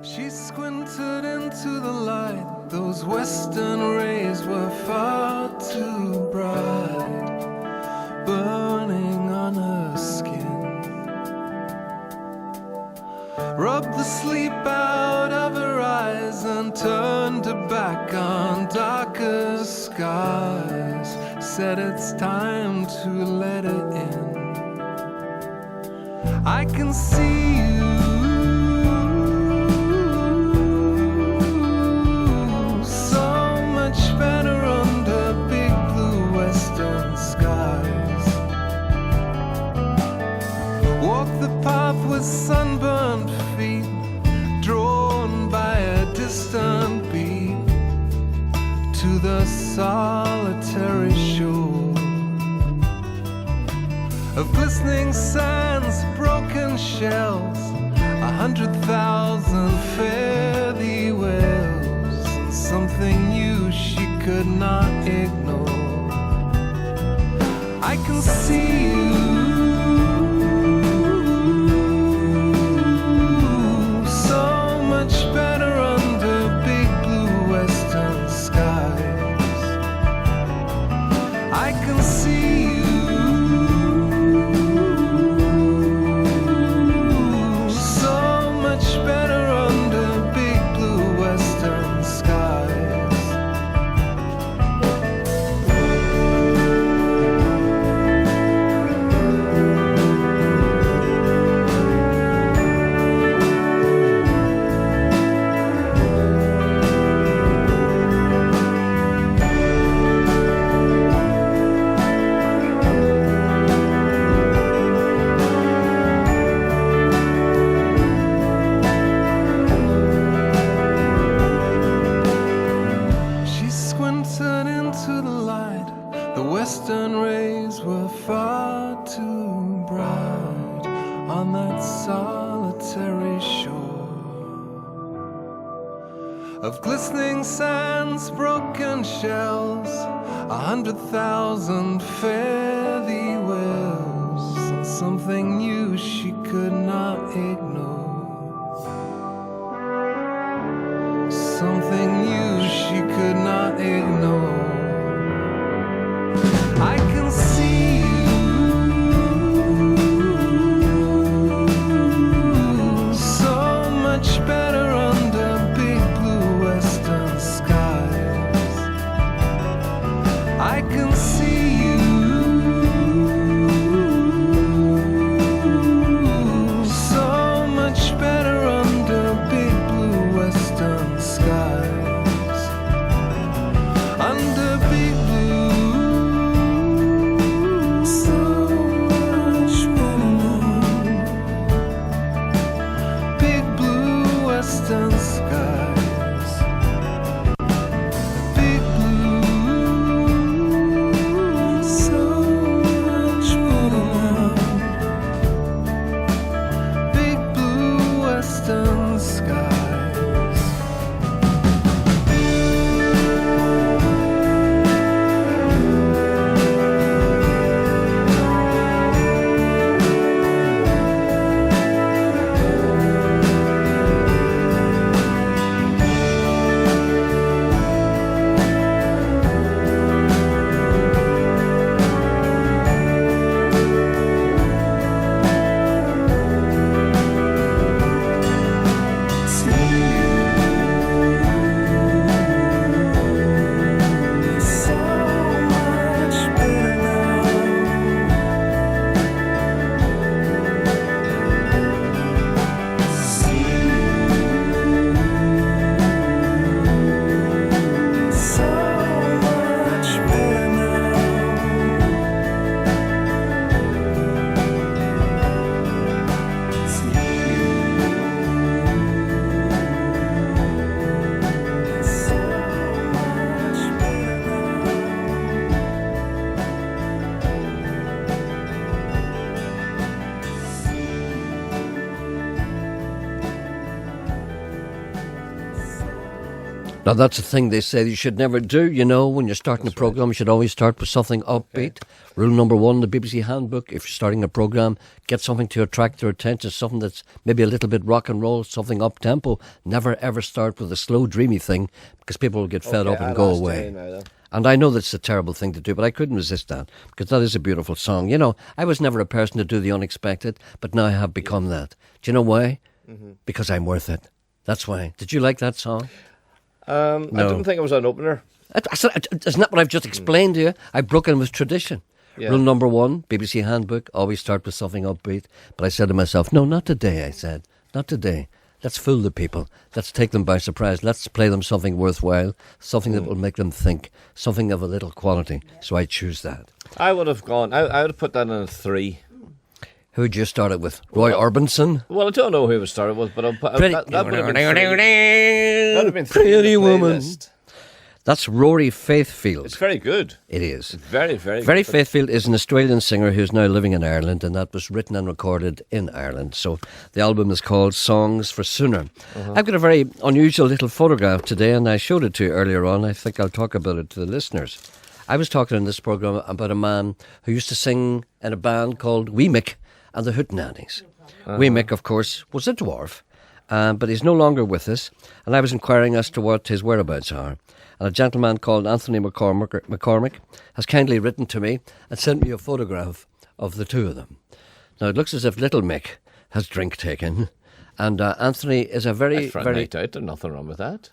She squinted into the light. Those western rays were far too bright, burning on her skin. Rubbed the sleep out of her eyes and turned her back on darker skies. Said it's time to let it in. I can see you, so much better under big blue western skies. Walk the path with sunburned feet, drawn by a distant beat to the solitary shore of glistening sands, broken shells, 100,000 fare-thee wells, and something new she could not ignore. I can see you, so much better under big blue western skies. I can see you, western rays were far too bright on that solitary shore of glistening sands, broken shells, 100,000 fare-thee wells, and something new she could not ignore. Something new she could not ignore. I can see you, so much better under big blue western skies. I can see you, so Now, that's the thing they say you should never do, you know, when you're starting a programme, you should always start with something upbeat. Rule number 1, the BBC Handbook, if you're starting a programme, get something to attract their attention, something that's maybe a little bit rock and roll, something up-tempo. Never, ever start with a slow, dreamy thing, because people will get fed up and go away. And I know that's a terrible thing to do, but I couldn't resist that, because that is a beautiful song. You know, I was never a person to do the unexpected, but now I have become that. Do you know why? Because I'm worth it. That's why. Did you like that song? No. I didn't think it was an opener. Isn't that what I've just explained to you? I've broken with tradition. Yeah. Rule number 1, BBC Handbook, always start with something upbeat. But I said to myself, no, not today, I said. Not today. Let's fool the people. Let's take them by surprise. Let's play them something worthwhile, something that will make them think, something of a little quality. So I choose that. I would have gone, I would have put that in a 3. Who'd you start it with? Roy Orbison? Well, I don't know who it started with, but that would have been 3. That would have been 3 Pretty on the woman. playlist. That's Rory Faithfield. It's very good. It is. It's very, very Very good. Faithfield is an Australian singer who's now living in Ireland, and that was written and recorded in Ireland. So the album is called Songs for Sooner. I've got a very unusual little photograph today, and I showed it to you earlier on. I think I'll talk about it to the listeners. I was talking in this programme about a man who used to sing in a band called Wee Mick and the Hootenannies. Wee Mick, of course, was a dwarf, but he's no longer with us, and I was inquiring as to what his whereabouts are. And a gentleman called Anthony McCormick has kindly written to me and sent me a photograph of the two of them. Now, it looks as if little Mick has drink taken, and Anthony is a very, For a very... night out, there's nothing wrong with that.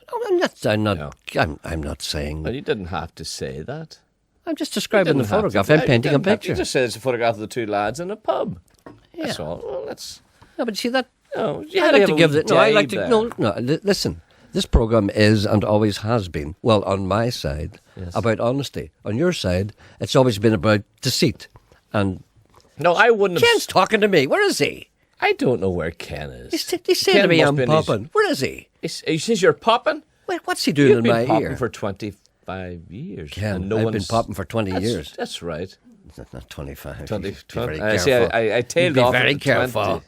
I'm not saying... Well, you didn't have to say that. I'm just describing the Didn't have photograph. to. I'm You painting a didn't have to. picture. You just said it's a photograph of the two lads in a pub. Yeah. That's all. Well, that's... No, but see that... No, you I had like have to a give wee it. No, I like day to. there. No. Listen, this program is and always has been. Well, on my side, Yes. about honesty. On your side, it's always been about deceit. And No, I wouldn't have... Ken's talking to me. Where is he? I don't know where Ken is. He's saying to Ken me, must I'm be in his- popping. Where is he? He says you're popping? Wait, what's he doing You've in been my popping ear? for 25 years. Ken, and no I've been one's- popping for 20 years. That's right. Not 25. 20, Be 20 very I see, careful. I tailed Be off very at careful.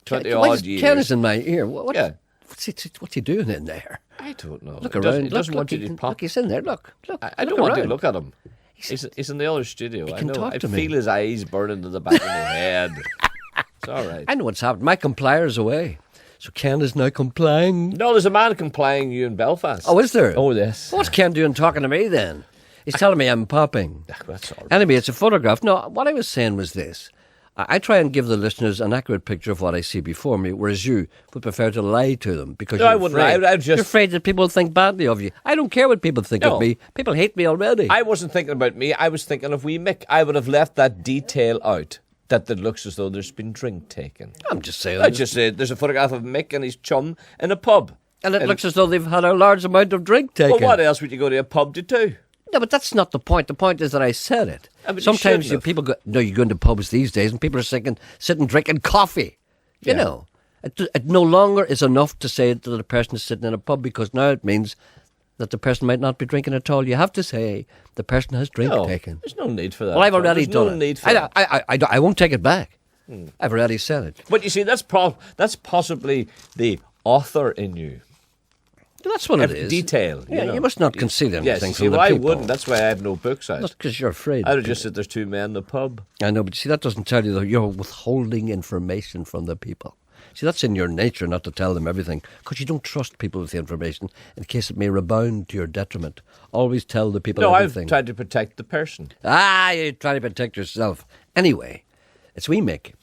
20 Why odd is- years. Ken is in my ear. Yeah. What's he doing in there? I don't know. Look He around. He doesn't want you to look, pop. he's in there. Look. I don't want around. to look at him. He's in the other studio. I can know. talk I to me. feel his eyes burning to the back of my head. It's all right. I know what's happened. My complier's away. So Ken is now complying. No, there's a man complying you in Belfast. Oh, is there? Oh, yes. What's Ken doing talking to me then? He's telling me I'm popping. That's all right. Anyway, it's a photograph. No, what I was saying was this. I try and give the listeners an accurate picture of what I see before me, whereas you would prefer to lie to them because No, you're I wouldn't afraid. lie. I'd just- You're afraid that people think badly of you. I don't care what people think No. of me. People hate me already. I wasn't thinking about me. I was thinking of wee Mick. I would have left that detail out. That it looks as though there's been drink taken. I'm just saying. I just said there's a photograph of Mick and his chum in a pub. and it looks as though they've had a large amount of drink taken. Well, what else would you go to a pub to do? No, but that's not the point. The point is that I said it. but you Sometimes shouldn't have. people go. No, you go into pubs these days, and people are sitting drinking coffee. You Yeah. know, it no longer is enough to say that a person is sitting in a pub because now it means that the person might not be drinking at all. You have to say the person has drink No, taken. there's no need for that. Well, I've already There's done no it. need for that. I won't take it back. I've already said it. But you see, that's possibly the author in you. That's what it is. Detail. Yeah, know. you must not conceal anything Yes, from see, the well, I people. wouldn't. That's why I have no books out. Not because you're afraid. I would have just said there's two men in the pub. I know, but see, that doesn't tell you that you're withholding information from the people. See, that's in your nature not to tell them everything because you don't trust people with the information in case it may rebound to your detriment. Always tell the people No, everything. I've tried to protect the person. You try to protect yourself. Anyway, it's wee Mick.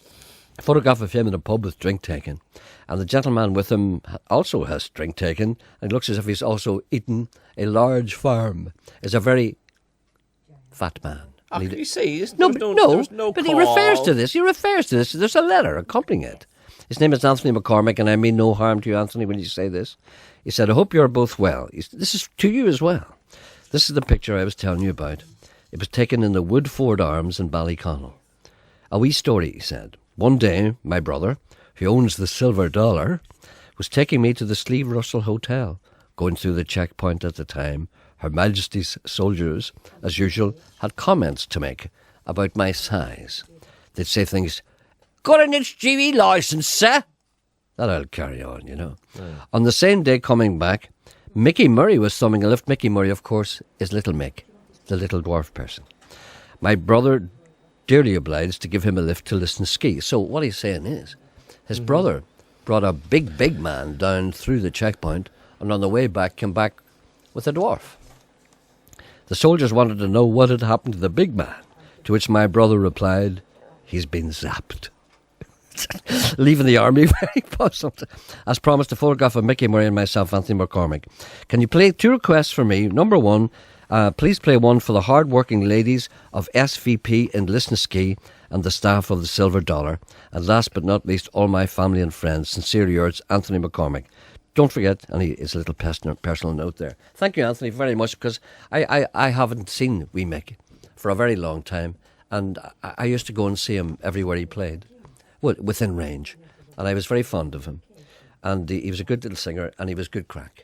A photograph of him in a pub with drink taken. And the gentleman with him also has drink taken. And it looks as if he's also eaten a large farm. Is a very fat man. Oh, And he- you see, no, there was no but call. he refers to this. He refers to this. There's a letter accompanying it. His name is Anthony McCormick, and I mean no harm to you, Anthony, when you say this. He said, I hope you're both well. This is to you as well. This is the picture I was telling you about. It was taken in the Woodford Arms in Ballyconnell. A wee story, he said. One day, my brother, who owns the Silver Dollar, was taking me to the Slieve Russell Hotel. Going through the checkpoint at the time, Her Majesty's soldiers, as usual, had comments to make about my size. They'd say things, got an HGV licence, sir? That I'll carry on, you know. On the same day coming back, Mickey Murray was thumbing a lift. Mickey Murray, of course, is Little Mick, the little dwarf person. My brother dearly obliged to give him a lift to listen ski. So what he's saying is, his brother brought a big man down through the checkpoint, and on the way back came back with a dwarf. The soldiers wanted to know what had happened to the big man, to which my brother replied, "He's been zapped." Leaving the army, very puzzled. As promised, a photograph of Mickey Murray and myself, Anthony McCormick. Can you play 2 requests for me? Number 1, please play one for the hard-working ladies of SVP in Lisnaskea and the staff of the Silver Dollar. And last but not least, all my family and friends. Sincerely yours, Anthony McCormick. Don't forget, and it's a little personal note there. Thank you, Anthony, very much, because I haven't seen wee Mick for a very long time, and I used to go and see him everywhere he played, well, within range, and I was very fond of him. And he was a good little singer, and he was good crack.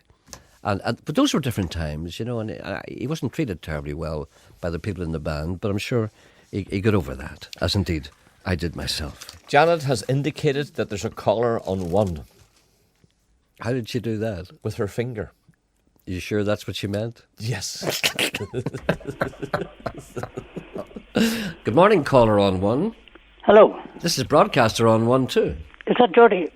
But those were different times, you know, and he wasn't treated terribly well by the people in the band, but I'm sure he got over that, as indeed I did myself. Janet has indicated that there's a caller on 1. How did she do that? With her finger. Are you sure that's what she meant? Yes. Good morning, caller on 1. Hello. This is broadcaster on 1 too. Is that Geordie?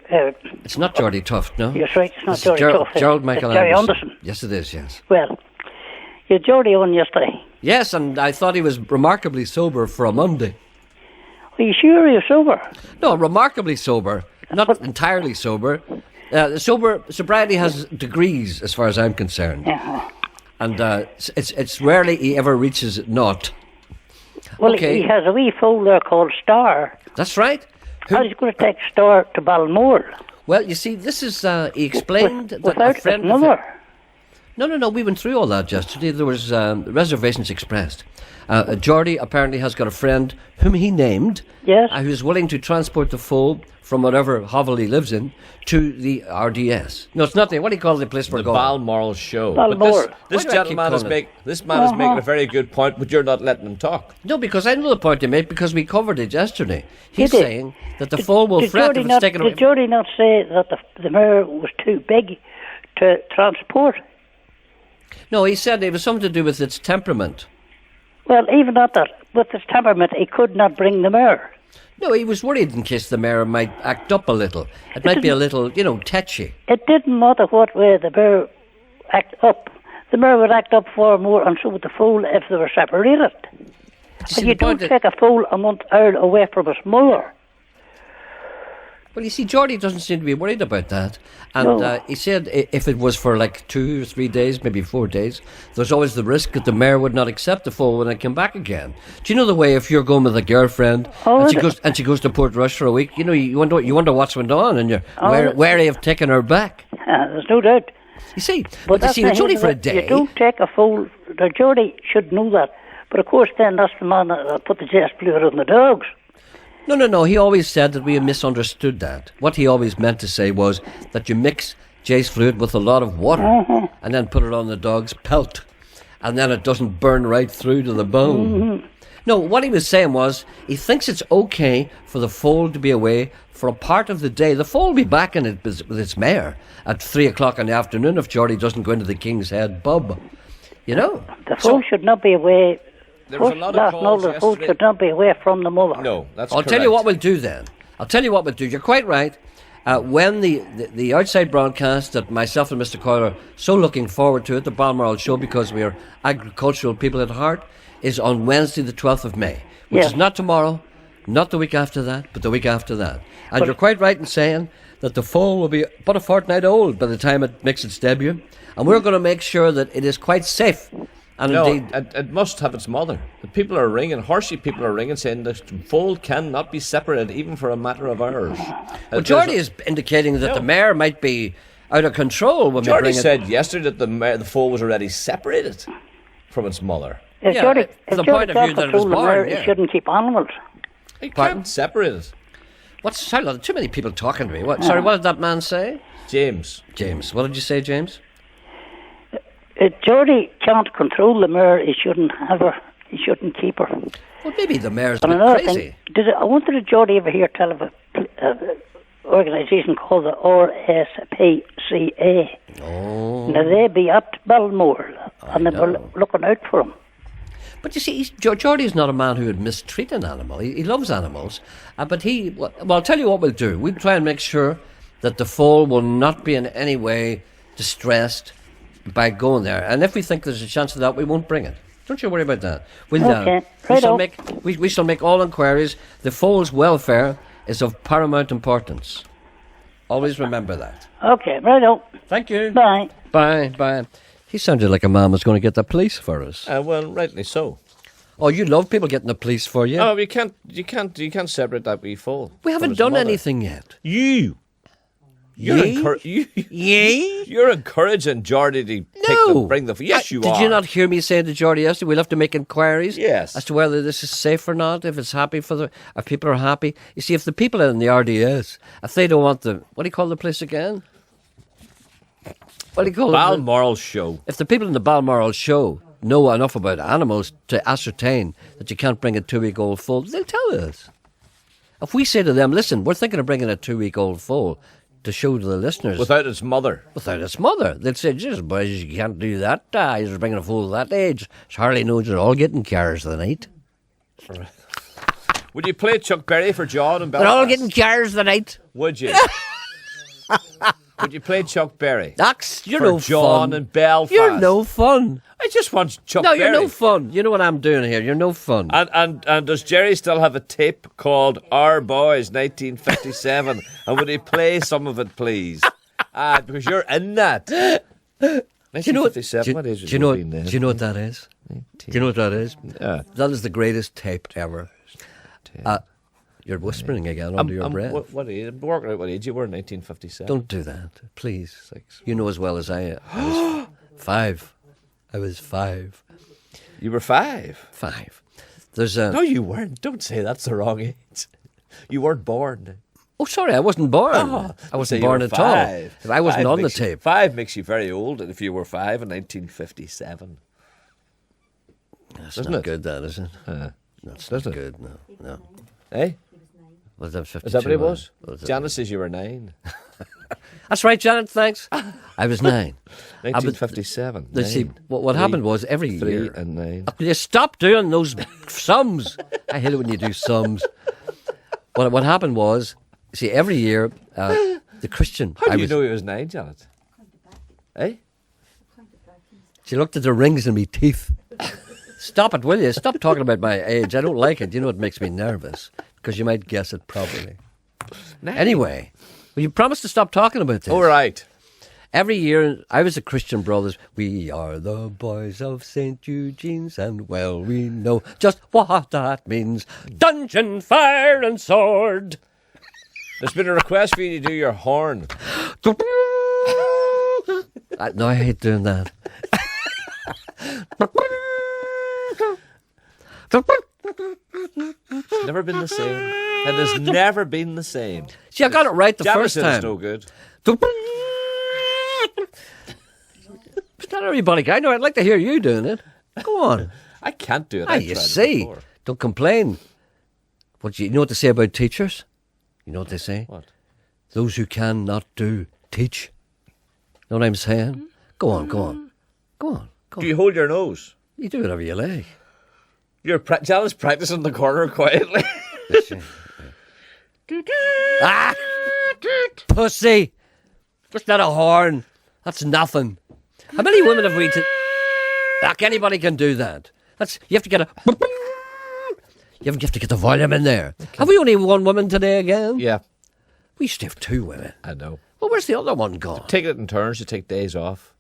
It's not Geordie Tuft, no? Yes, right. It's not This is Geordie Tuff. Gerald Michael Gerry Anderson. Anderson. Yes, it is, yes. Well, you had Geordie on yesterday. Yes, and I thought he was remarkably sober for a Monday. Are you sure you're sober? No, remarkably sober. Not entirely sober. Sobriety has degrees, as far as I'm concerned. Yeah. And it's rarely he ever reaches naught. Well, Okay. he has a wee foal there called Star. That's right. How's he going to take Star to Balmore? Well, you see, this is, he explained that a Without friend his of mother? No, we went through all that yesterday. There was reservations expressed. Geordie apparently has got a friend whom he named, Yes. who's willing to transport the foal from whatever hovel he lives in to the RDS. No, it's not the, what do you call the place we're The going? Balmoral Show. Balmoral. But this Why do I keep gentleman is calling it? this man is making a very good point, but you're not letting him talk. No, because I know the point he made because we covered it yesterday. He's Did he? saying that the foal will fret Geordie if it's taken away. Did Geordie not say that the mare was too big to transport? No, he said it was something to do with its temperament. Well, even at that, with his temperament, he could not bring the mare. No, he was worried in case the mare might act up a little. It might be a little, tetchy. It didn't matter what way the mare act up. The mare would act up far more, and so would the foal if they were separated. See, And you the point don't is- take a foal a month out away from its mother. Well, you see, Geordie doesn't seem to be worried about that. And No. he said if it was for like 2 or 3 days, maybe 4 days, there's always the risk that the mare would not accept the foal when it came back again. Do you know the way if you're going with a girlfriend Oh, and she goes to Portrush for a week, you wonder what's went on and you're wary of taking her back. There's no doubt. You see, but you that's see, the it's only thing, for a that day. You don't take a foal. The Geordie should know that. But of course, then that's the man that put the chest fluid on the dogs. No. He always said that we had misunderstood that. What he always meant to say was that you mix Jay's fluid with a lot of water and then put it on the dog's pelt, and then it doesn't burn right through to the bone. No, what he was saying was he thinks it's okay for the foal to be away for a part of the day. The foal will be back in it with its mare at 3 o'clock in the afternoon if Geordie doesn't go into the King's Head pub. You know? The foal should not be away. There was a lot of Last calls note, the foal yesterday. should not be away from the mother. No, that's I'll correct. tell you what we'll do then. You're quite right. When the outside broadcast that myself and Mr. Coyle are so looking forward to it, the Balmoral Show, because we are agricultural people at heart, is on Wednesday the 12th of May, which Yes. is not tomorrow, not the week after that, but the week after that. And you're quite right in saying that the foal will be about a fortnight old by the time it makes its debut. And we're going to make sure that it is quite safe. And No, indeed, it must have its mother. The people are ringing, horsey people are ringing, saying the foal cannot be separated even for a matter of hours. well, Geordie is indicating that the mare might be out of control when we Geordie bring it. said yesterday that the foal was already separated from its mother. If Yeah, Geordie, from the if Geordie point of view can't that it was control the born, mare, yeah. he shouldn't keep animals. He Pardon? can't separate it. What's too many people talking to me? Sorry, what did that man say? James. James, what did you say, James? If Geordie can't control the mare, he shouldn't have her. He shouldn't keep her. Well, maybe the mare's a And bit another crazy. thing, I wanted Geordie ever hear tell of a organisation called the RSP RCA. Oh. Now they be at Balmoral, and they were know. looking out for him. But you see, Geordie's not a man who would mistreat an animal. He loves animals. But well, I'll tell you what we'll do. We'll try and make sure that the foal will not be in any way distressed by going there. And if we think there's a chance of that, we won't bring it. Don't you worry about that. We'll, Okay, we shall make all inquiries. The foal's welfare is of paramount importance. Always remember that. Okay, righto. Thank you. Bye. Bye. He sounded like a man was going to get the police for us. Well, rightly so. Oh, you love people getting the police for you? Oh, you can't separate that wee foal. We haven't from his done mother. anything yet. You're encouraging Geordie to bring the. Yes, you are. Did you not hear me say to Geordie yesterday? We'll have to make inquiries. Yes. As to whether this is safe or not. If it's happy if people are happy. You see, if the people in the RDS, if they don't want what do you call the place again? What do you call it? Balmoral Show. If the people in the Balmoral show know enough about animals to ascertain that you can't bring a 2-week-old foal, they'll tell us. If we say to them, listen, we're thinking of bringing a 2-week-old foal to show to the listeners. Without its mother. Without its mother. They'd say, Jesus, boys, you can't do that. You're bringing a fool at that age. Charlie knows you're all getting cars tonight. Would you play Chuck Berry for John and They're Belfast? all getting cars tonight. Would you? Would you play Chuck Berry? You're for no John fun. and Belfast. You're no fun. I just want Chuck No, Berry. you're no fun. You know what I'm doing here. You're no fun. And does Gerry still have a tape called Our Boys 1957? And would he play some of it, please? Because you're in that. 1957. What age would you have been then? Do you know what that is? Do you know what that is? Yeah. That is the greatest tape ever. You're whispering again under your breath. What age? I'm working out what age you were in 1957. Don't do that, please. You know as well as I was 5. I was 5. You were 5. 5. There's a. No, you weren't. Don't say that's the wrong age. You weren't born. Oh, sorry, I wasn't born. I wasn't born at all. I wasn't on the tape. 5 makes you very old, and if you were 5 in 1957. That's Isn't not it? good, that, is it? That's not Isn't it? good, no. Eh? Was that 52? Is that what it was? Was that- Janice says you were 9. That's right, Janet, thanks. I was 9. 1957. Let's see, what happened was every 3 year. and 9. You stop doing those sums. I hate it when you do sums. What happened was, see, every year, the Christian. How do you know he was 9, Janet? Eh? She looked at the rings in my teeth. Stop it, will you? Stop talking about my age. I don't like it. You know, it makes me nervous because you might guess it properly. 9. Anyway, will you promise to stop talking about this? All right. Every year, I was at Christian Brothers. We are the boys of St. Eugene's, and well, we know just what that means. Dungeon, fire, and sword. There's been a request for you to do your horn. No, I hate doing that. It's never been the same. It has never been the same. See, I got it right the Janice first said time. it's no good. It's not everybody. I know. I'd like to hear you doing it. Go on. I can't do it. Ah, I've you tried it see. before. Don't complain. You know what they say about teachers? You know what they say? What? Those who cannot do, teach. Know what I'm saying? Go on, go on. Go on, go Do on. you hold your nose? You do whatever you like. Janice practicing in the corner quietly. Ah! Pussy! That's not a horn. That's nothing. How many women have we... Like, anybody can do that. You have to get a... You have to get the volume in there. Have we only one woman today again? Yeah, We used to have 2 women. I know. Well, where's the other one gone? Take it in turns. You take days off.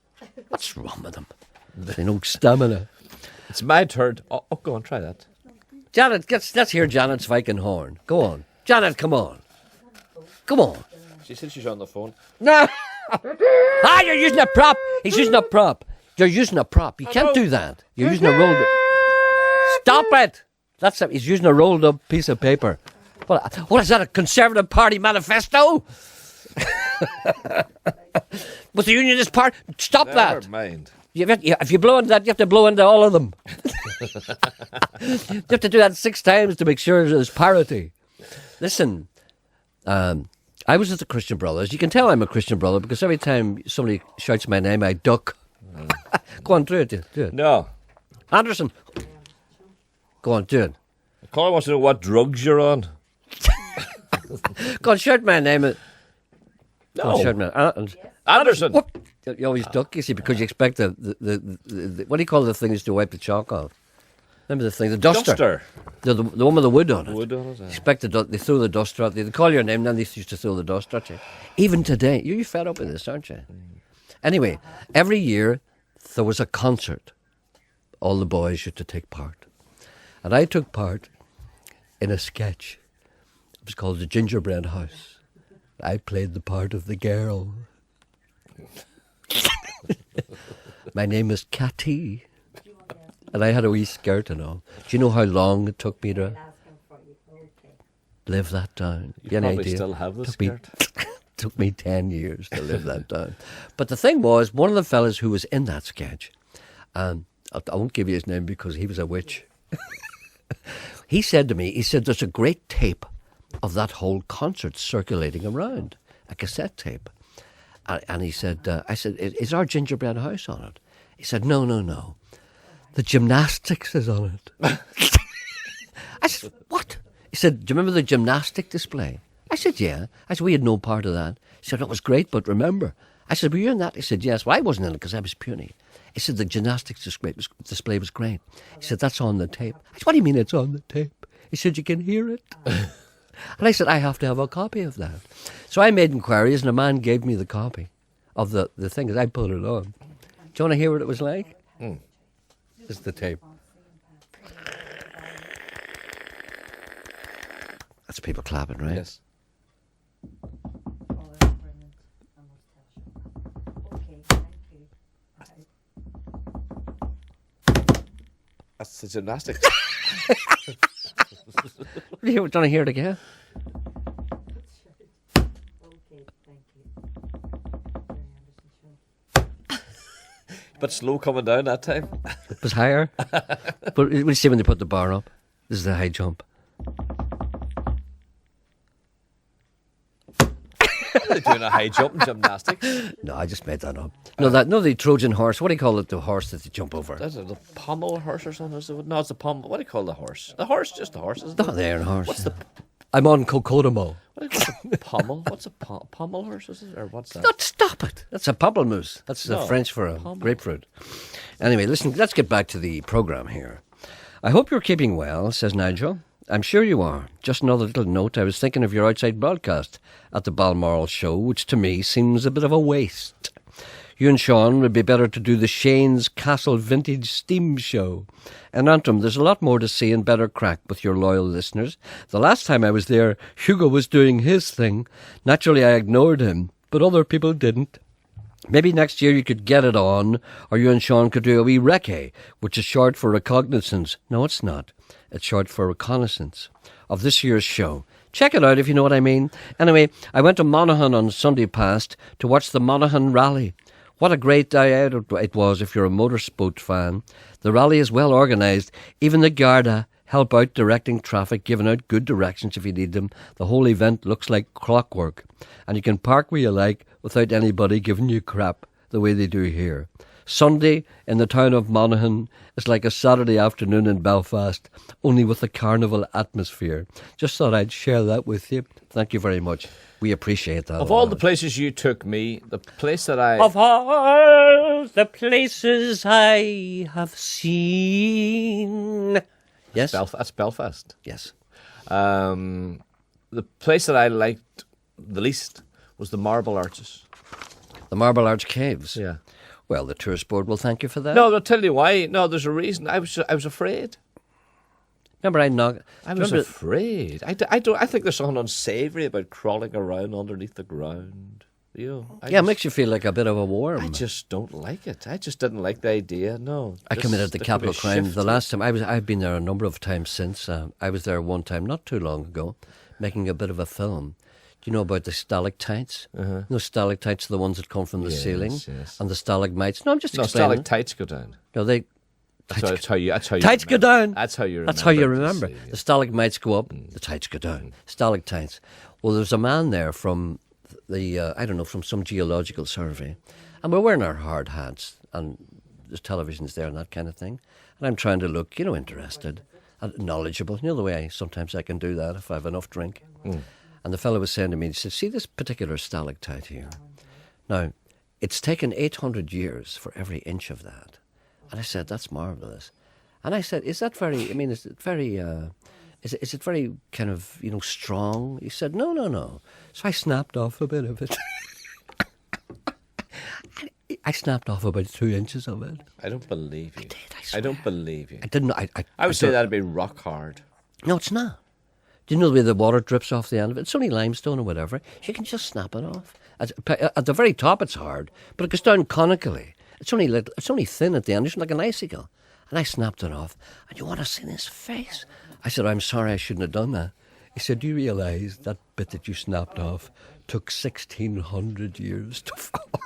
What's wrong with them? They no stamina. It's my turn. Oh, go on, try that. Janet, let's hear Janet's Viking horn. Go on. Janet, come on. Come on. She said she's on the phone. No! You're using a prop. He's using a prop. You're using a prop. You can't do that. You're using a rolled up. Stop it! He's using a rolled up piece of paper. What is that, a Conservative Party manifesto? Was the Unionist Party? Stop Never that. mind. If you blow into that, you have to blow into all of them. You have to do that 6 times to make sure there's parity. Listen, I was at the Christian Brothers. You can tell I'm a Christian brother because every time somebody shouts my name, I duck. Go on, do it. Do it. No. Anderson. Go on, do it. Colin wants to know what drugs you're on. Go on, shout my name. Go on, No. shout my Anderson. What? You always duck, you see, because you expect the what do you call the things to wipe the chalk off? Remember the thing, the duster. The one with the wood on it. Wood on it. Expect they throw the duster out. They call your name, then they used to throw the duster at you. Even today, you're fed up with this, aren't you? Anyway, every year there was a concert. All the boys used to take part, and I took part in a sketch. It was called The Gingerbread House. I played the part of the girl. My name is Cathy. And I had a wee skirt and all. Do you know how long it took me to live that down? You probably still have the skirt. Took me 10 years to live that down. But the thing was, one of the fellas who was in that sketch, I won't give you his name because he was a witch. He said to me, there's a great tape of that whole concert circulating around, a cassette tape. And he said, I said, is our gingerbread house on it? He said, no. The gymnastics is on it. I said, what? He said, do you remember the gymnastic display? I said, yeah. I said, we had no part of that. He said, it was great, but remember. I said, were you in that? He said, yes. Well, I wasn't in it because I was puny. He said, the gymnastics display was great. He said, that's on the tape. I said, what do you mean it's on the tape? He said, you can hear it. And I said, I have to have a copy of that. So I made inquiries and a man gave me the copy of the thing as I put it on. Do you want to hear what it was like? This is the tape. That's people clapping, right? Yes. That's the gymnastics. Do you want to hear it again? But slow coming down that time. It was higher. But we'll see when they put the bar up. This is the high jump. Are they doing a high jump in gymnastics? No, I just made that up. No, the Trojan horse. What do you call it? The horse that they jump over? That's the pommel horse or something. No, it's the pommel. What do you call the horse? The horse, just the horse, isn't it? The iron horse. What's the I'm on Cocodamo. what do you call the pommel? What's a pommel horse? Is it, or what's that? Not stop it. That's a pamplemousse. That's No, French for a pommel. grapefruit. Anyway, listen, let's get back to the programme here. I hope you're keeping well, says Nigel. I'm sure you are. Just another little note. I was thinking of your outside broadcast at the Balmoral show, which to me seems a bit of a waste. You and Sean would be better to do the Shane's Castle Vintage Steam Show. In Antrim, there's a lot more to see and better crack with your loyal listeners. The last time I was there, Hugo was doing his thing. Naturally, I ignored him, but other people didn't. Maybe next year you could get it on, or you and Sean could do a wee recce, which is short for recognizance. No, it's not. It's short for reconnaissance of this year's show. Check it out if you know what I mean. Anyway, I went to Monaghan on Sunday past to watch the Monaghan Rally. What a great day out it was if you're a motorsport fan. The rally is well organised. Even the Garda help out directing traffic, giving out good directions if you need them. The whole event looks like clockwork. And you can park where you like without anybody giving you crap the way they do here. Sunday in the town of Monaghan is like a Saturday afternoon in Belfast, only with a carnival atmosphere. Just thought I'd share that with you. Thank you very much. We appreciate that. Of all the places you took me, the place that I... Of all the places I have seen. Yes? That's Belfast. Yes. The place that I liked the least was the Marble Arches. The Marble Arch Caves. Yeah. Well, the tourist board will thank you for that. No, I'll tell you why. No, there's a reason. I was afraid. Remember, I was afraid. I think there's something unsavoury about crawling around underneath the ground. You know, it makes you feel like a bit of a worm. I just don't like it. I just didn't like the idea. No, I committed the capital crime. The last time I've been there a number of times since. I was there one time not too long ago, making a bit of a film. Do you know about the stalactites? Uh-huh. No, stalactites are the ones that come from the ceiling, yes. and the stalagmites. No, I'm just no explaining. stalactites go down. No, they. That's how you. Tights go down. That's how you remember. That's how you remember. See, yeah. The stalagmites go up, the tights go down. Stalactites. Well, there's a man there from from some geological survey, and we're wearing our hard hats, and there's televisions there and that kind of thing. And I'm trying to look, interested and knowledgeable. The way sometimes I can do that if I have enough drink. And the fellow was saying to me, he said, see this particular stalactite here? Now, it's taken 800 years for every inch of that. And I said, that's marvellous. And I said, is that very, is it very, is it very kind of, strong? He said, no. So I snapped off a bit of it. I snapped off about 2 inches of it. I don't believe you. I did, I swear. I don't believe you. I didn't. I would say that'd be rock hard. No, it's not. Do you know the way the water drips off the end of it? It's only limestone or whatever. You can just snap it off. At the very top, it's hard, but it goes down conically. It's only thin at the end. It's like an icicle. And I snapped it off. And you want to see his face? I said, I'm sorry, I shouldn't have done that. He said, do you realise that bit that you snapped off took 1,600 years to form?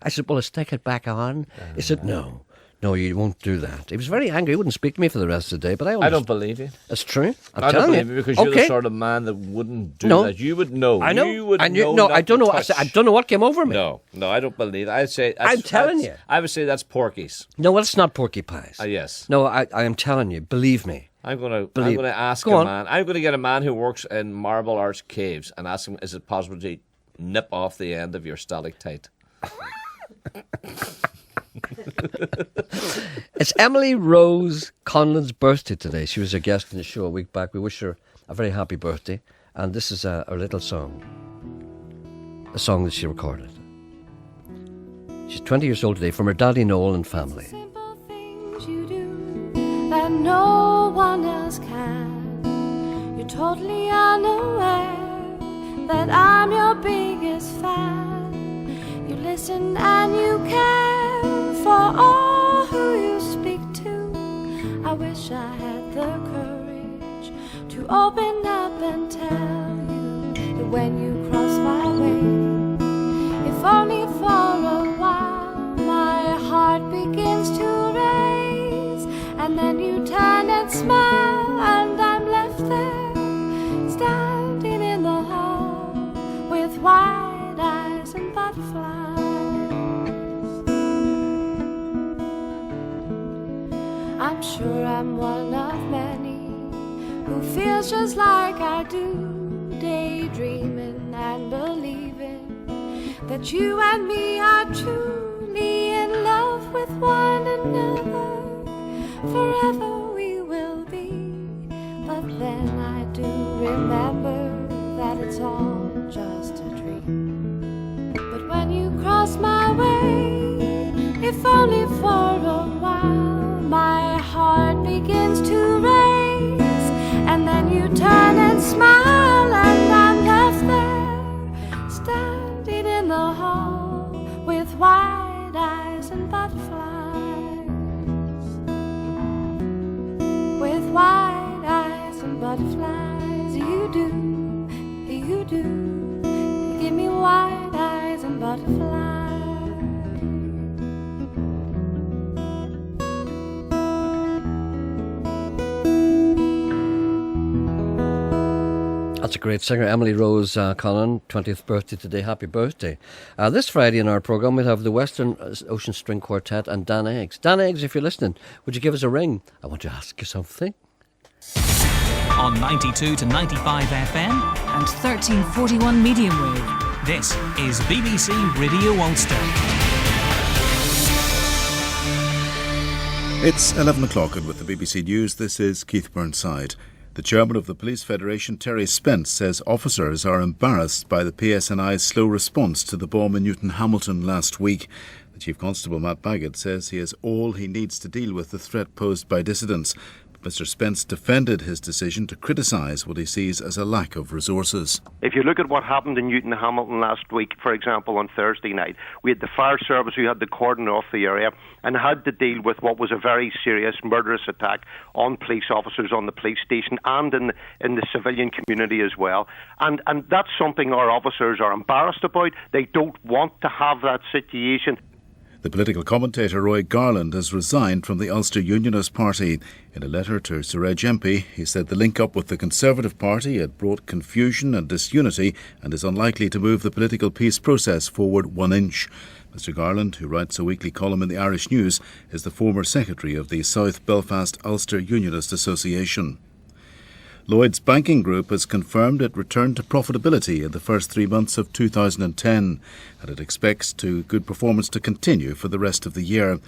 I said, well, let's take it back on. He said, no, you won't do that. He was very angry. He wouldn't speak to me for the rest of the day. But I don't believe you. It's true. I don't believe you because you're the sort of man that wouldn't do that. You would know. I know. You would know. No, I don't know. I don't know what came over me. No, I don't believe it. I'd say. I'm telling you. I would say that's porkies. No, well, it's not porky pies. Yes. No, I am telling you. Believe me. I'm going to ask a man. I'm going to get a man who works in Marble Arch Caves and ask him, is it possible to nip off the end of your stalactite? It's Emily Rose Conlon's birthday today. She was a guest in the show a week back. We wish her a very happy birthday. And this is her little song. A song that she recorded. She's 20 years old today from her daddy Noel and family. Simple things you do that no one else can. You're totally unaware that I'm your biggest fan. You listen and you care for all who you speak to. I wish I had the courage to open up and tell you that when you cross my way, if only for a while, my heart begins to race, and then you turn and smile, and I'm left there, standing in the hall with wide eyes and butterflies. I'm sure I'm one of many who feels just like I do, daydreaming and believing that you and me are truly in love with one another. Forever we will be. But then I do remember that it's all just a dream. But when you cross my way, if only for a while, my heart begins to race, and then you turn and smile, and I'm left there, standing in the hall with wide eyes and butterflies. With wide eyes and butterflies, you give me wide eyes and butterflies. That's a great singer, Emily Rose Conlon, 20th birthday today. Happy birthday. This Friday in our programme we'll have the Western Ocean String Quartet and Dan Eggs. Dan Eggs, if you're listening, would you give us a ring? I want to ask you something. On 92 to 95 FM and 1341 medium wave. This is BBC Radio Ulster. It's 11 o'clock, and with the BBC News, this is Keith Burnside. The chairman of the Police Federation, Terry Spence, says officers are embarrassed by the PSNI's slow response to the bomb in Newton Hamilton last week. The Chief Constable, Matt Baggett, says he has all he needs to deal with the threat posed by dissidents. Mr Spence defended his decision to criticise what he sees as a lack of resources. If you look at what happened in Newton Hamilton last week, for example, on Thursday night, we had the fire service who had to cordon off the area and had to deal with what was a very serious murderous attack on police officers on the police station and in the civilian community as well. And that's something our officers are embarrassed about. They don't want to have that situation. The political commentator Roy Garland has resigned from the Ulster Unionist Party. In a letter to Sir Reg MP, he said the link-up with the Conservative Party had brought confusion and disunity and is unlikely to move the political peace process forward 1 inch. Mr Garland, who writes a weekly column in the Irish News, is the former secretary of the South Belfast Ulster Unionist Association. Lloyds Banking Group has confirmed it returned to profitability in the first 3 months of 2010, and it expects good performance to continue for the rest of the year.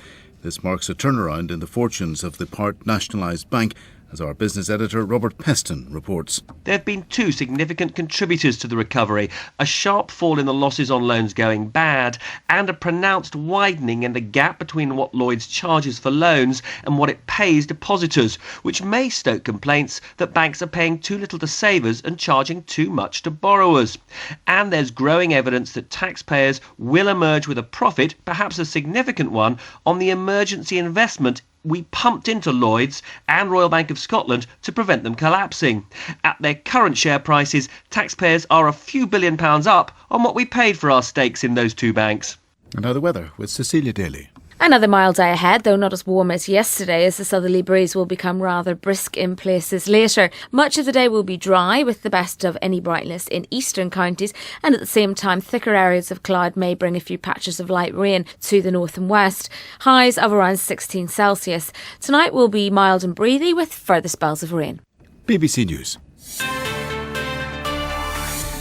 This marks a turnaround in the fortunes of the part nationalised bank, as our business editor Robert Peston reports. There have been two significant contributors to the recovery: a sharp fall in the losses on loans going bad and a pronounced widening in the gap between what Lloyds charges for loans and what it pays depositors, which may stoke complaints that banks are paying too little to savers and charging too much to borrowers. And there's growing evidence that taxpayers will emerge with a profit, perhaps a significant one, on the emergency investment we pumped into Lloyds and Royal Bank of Scotland to prevent them collapsing. At their current share prices, taxpayers are a few £billion up on what we paid for our stakes in those two banks. And now the weather with Cecilia Daly. Another mild day ahead, though not as warm as yesterday, as the southerly breeze will become rather brisk in places later. Much of the day will be dry, with the best of any brightness in eastern counties, and at the same time thicker areas of cloud may bring a few patches of light rain to the north and west. Highs of around 16 Celsius. Tonight will be mild and breezy with further spells of rain. BBC News.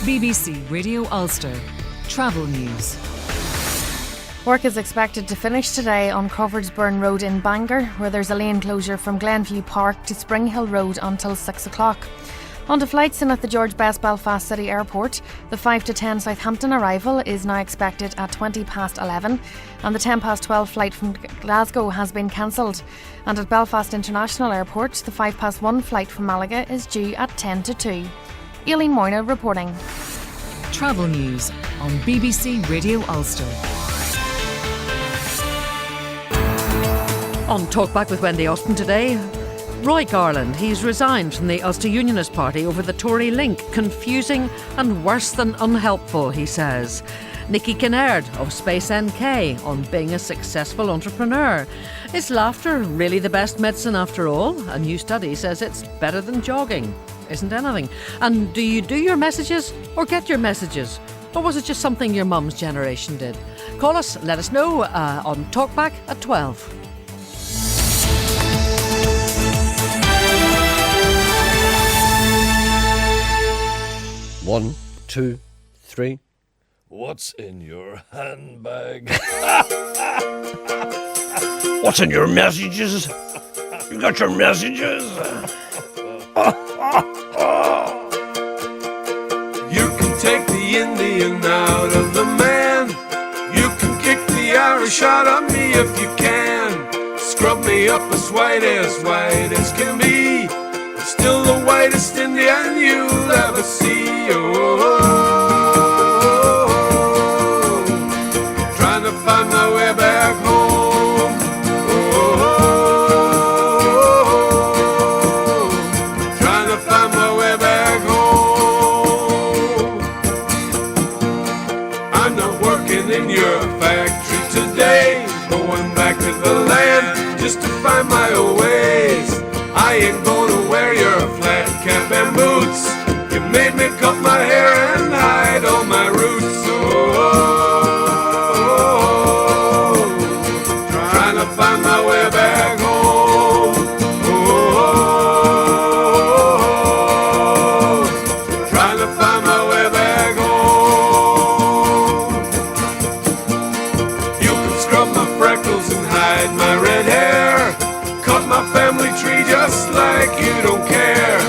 BBC Radio Ulster. Travel news. Work is expected to finish today on Crawfordsburn Road in Bangor, where there's a lane closure from Glenview Park to Spring Hill Road until 6 o'clock. On to flights in at the George Best Belfast City Airport. The 5 to 10 Southampton arrival is now expected at 20 past 11, and the 10 past 12 flight from Glasgow has been cancelled. And at Belfast International Airport, the 5 past 1 flight from Malaga is due at 10 to 2. Aileen Moyna reporting. Travel news on BBC Radio Ulster. On Talkback with Wendy Austin today, Roy Garland. He's resigned from the Ulster Unionist Party over the Tory link. Confusing and worse than unhelpful, he says. Nicky Kinnaird of Space NK on being a successful entrepreneur. Is laughter really the best medicine after all? A new study says it's better than jogging. Isn't anything. And do you do your messages or get your messages? Or was it just something your mum's generation did? Call us, let us know on Talkback at 12. 1, 2, 3. What's in your handbag? What's in your messages? You got your messages? You can take the Indian out of the man. You can kick the Irish out of me if you can. Scrub me up as white as can be. Still the whitest Indian you'll ever see. Trying to find my way back home. Trying to find my way back home. I'm not working in your factory today. Going back to the land just to find my own ways. I ain't gonna wear your flat cap and boots. You made me cut my hair and hide all my roots. Trying to find my way back home. Trying to find my way back home. You can scrub my freckles and hide my red hair. Cut my family tree just like you don't care.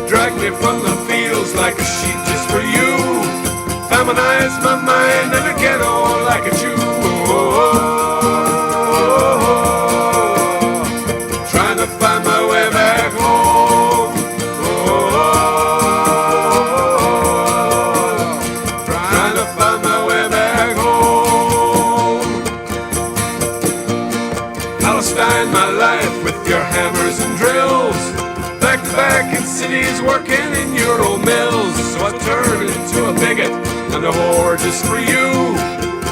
Drag me from the fields like a sheep just for you. Feminize my mind and I get all like a Jew. Trying to find my way back home. Trying to find my way back home. Palestine, my life with your hammers and drills. Back to back in cities working in your old mills. So I turned into a bigot and a whore just for you.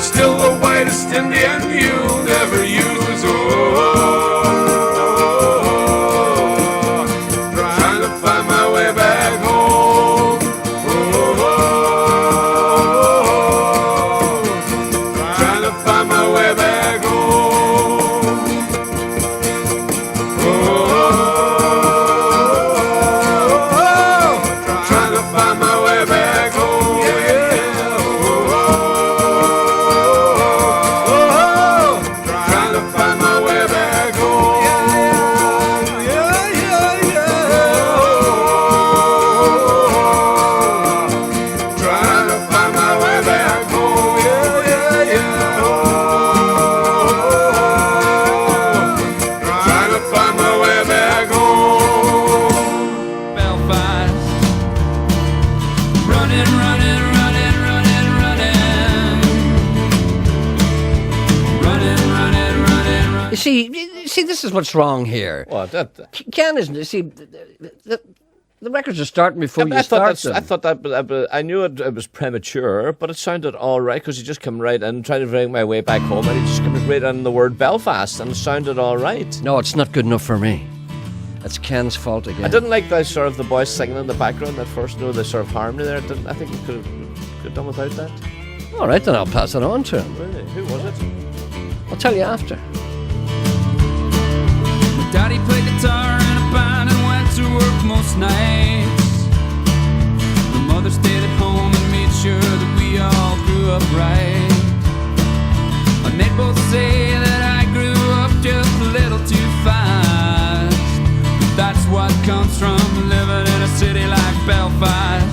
Still the whitest West Indian you'll never use. Trying to find my way back home. Trying to find my way back home. Trying to find my way back home. Trying to find my way back home. Trying to find my way back home. Trying to find my way back home. Belfast. Running, running, running, running, running. Running, running, running, running. You see, this is what's wrong here. What? Ken, isn't it? See, the records are starting before you start them. I thought that I knew it was premature, but it sounded all right because he just come right in, trying to bring my way back home, and he just comes right in the word Belfast, and it sounded all right. No, it's not good enough for me. It's Ken's fault again. I didn't like the sort of the boys singing in the background at first. The sort of harmony there. I think we could have done without that. All right, then I'll pass it on to him. Really? Who was it? I'll tell you after. Daddy played guitar in a band and went to work most nights. The mother stayed at home and made sure that we all grew up right. And they both say that I grew up just a little too fast. But that's what comes from living in a city like Belfast.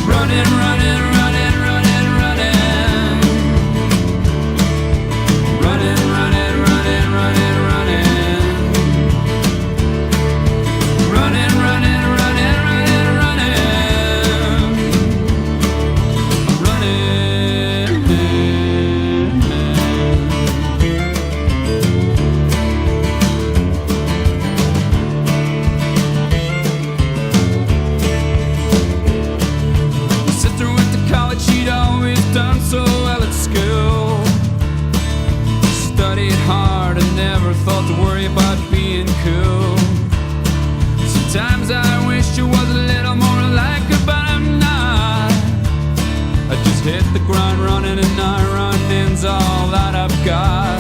Running, running, running, running, running. Running, running, running, running, running. Running, running, running, running, running. My sister went to college, she'd always done so well at school. Studied hard and never thought to worry about being cool. Sometimes I wish I was a little more like her, but I'm not. I just hit the ground running, and now running's all that I've got.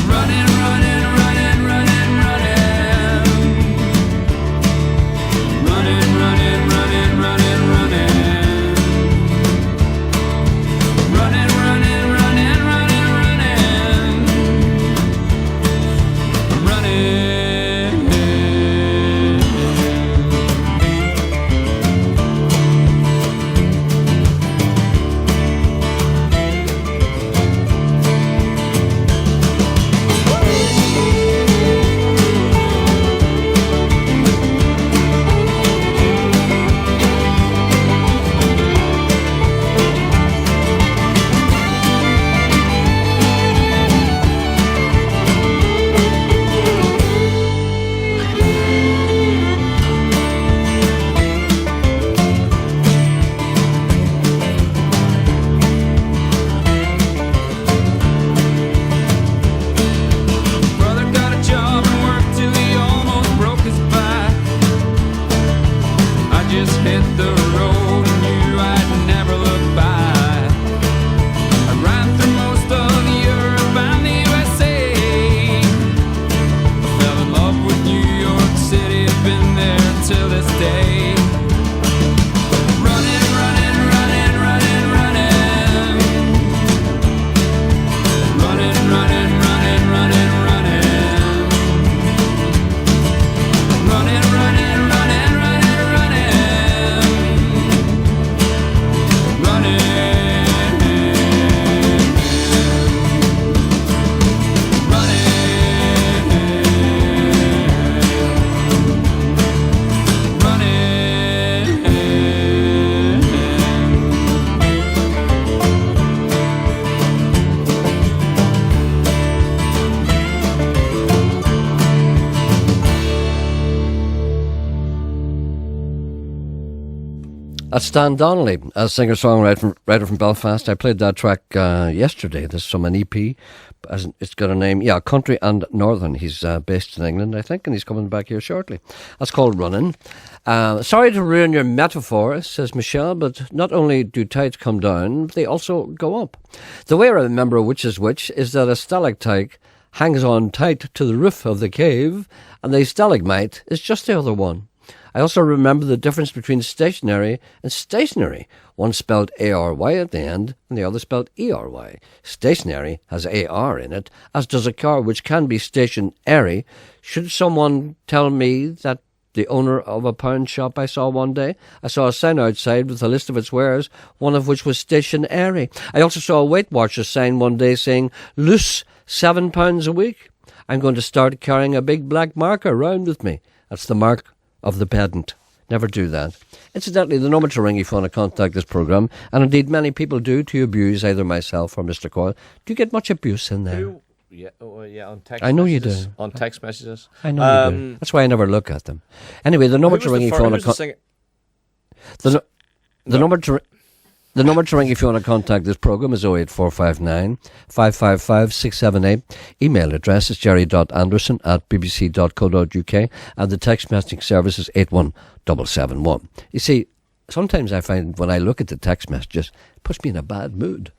Running, running, running, running, running. Running, running, running, running, running. Running, running, running, running, running. Running. That's Stan Donnelly, a singer-songwriter from Belfast. I played that track yesterday. This is from an EP. It's got a name, Country and Northern. He's based in England, I think, and he's coming back here shortly. That's called Running. Sorry to ruin your metaphor, says Michelle, but not only do tides come down, they also go up. The way I remember which is which is that a stalactite hangs on tight to the roof of the cave, and the stalagmite is just the other one. I also remember the difference between stationary and stationary. One spelled A-R-Y at the end, and the other spelled E-R-Y. Stationary has A-R in it, as does a car, which can be stationary. Should someone tell me that the owner of a pound shop I saw one day? I saw a sign outside with a list of its wares, one of which was stationary. I also saw a Weight Watchers sign one day saying, loose, £7 a week. I'm going to start carrying a big black marker round with me. That's the mark of the pedant. Never do that. Incidentally, the number to ring if you want to contact this programme, and indeed many people do, to abuse either myself or Mr. Coyle. Do you get much abuse in there? On text I know messages. you do. On text messages. I know you do. That's why I never look at them. Anyway, the number to ring if you want to The number to ring if you want to contact this programme is 08459 555 678. Email address is jerry.anderson@bbc.co.uk, and the text messaging service is 81771. You see, sometimes I find when I look at the text messages, it puts me in a bad mood.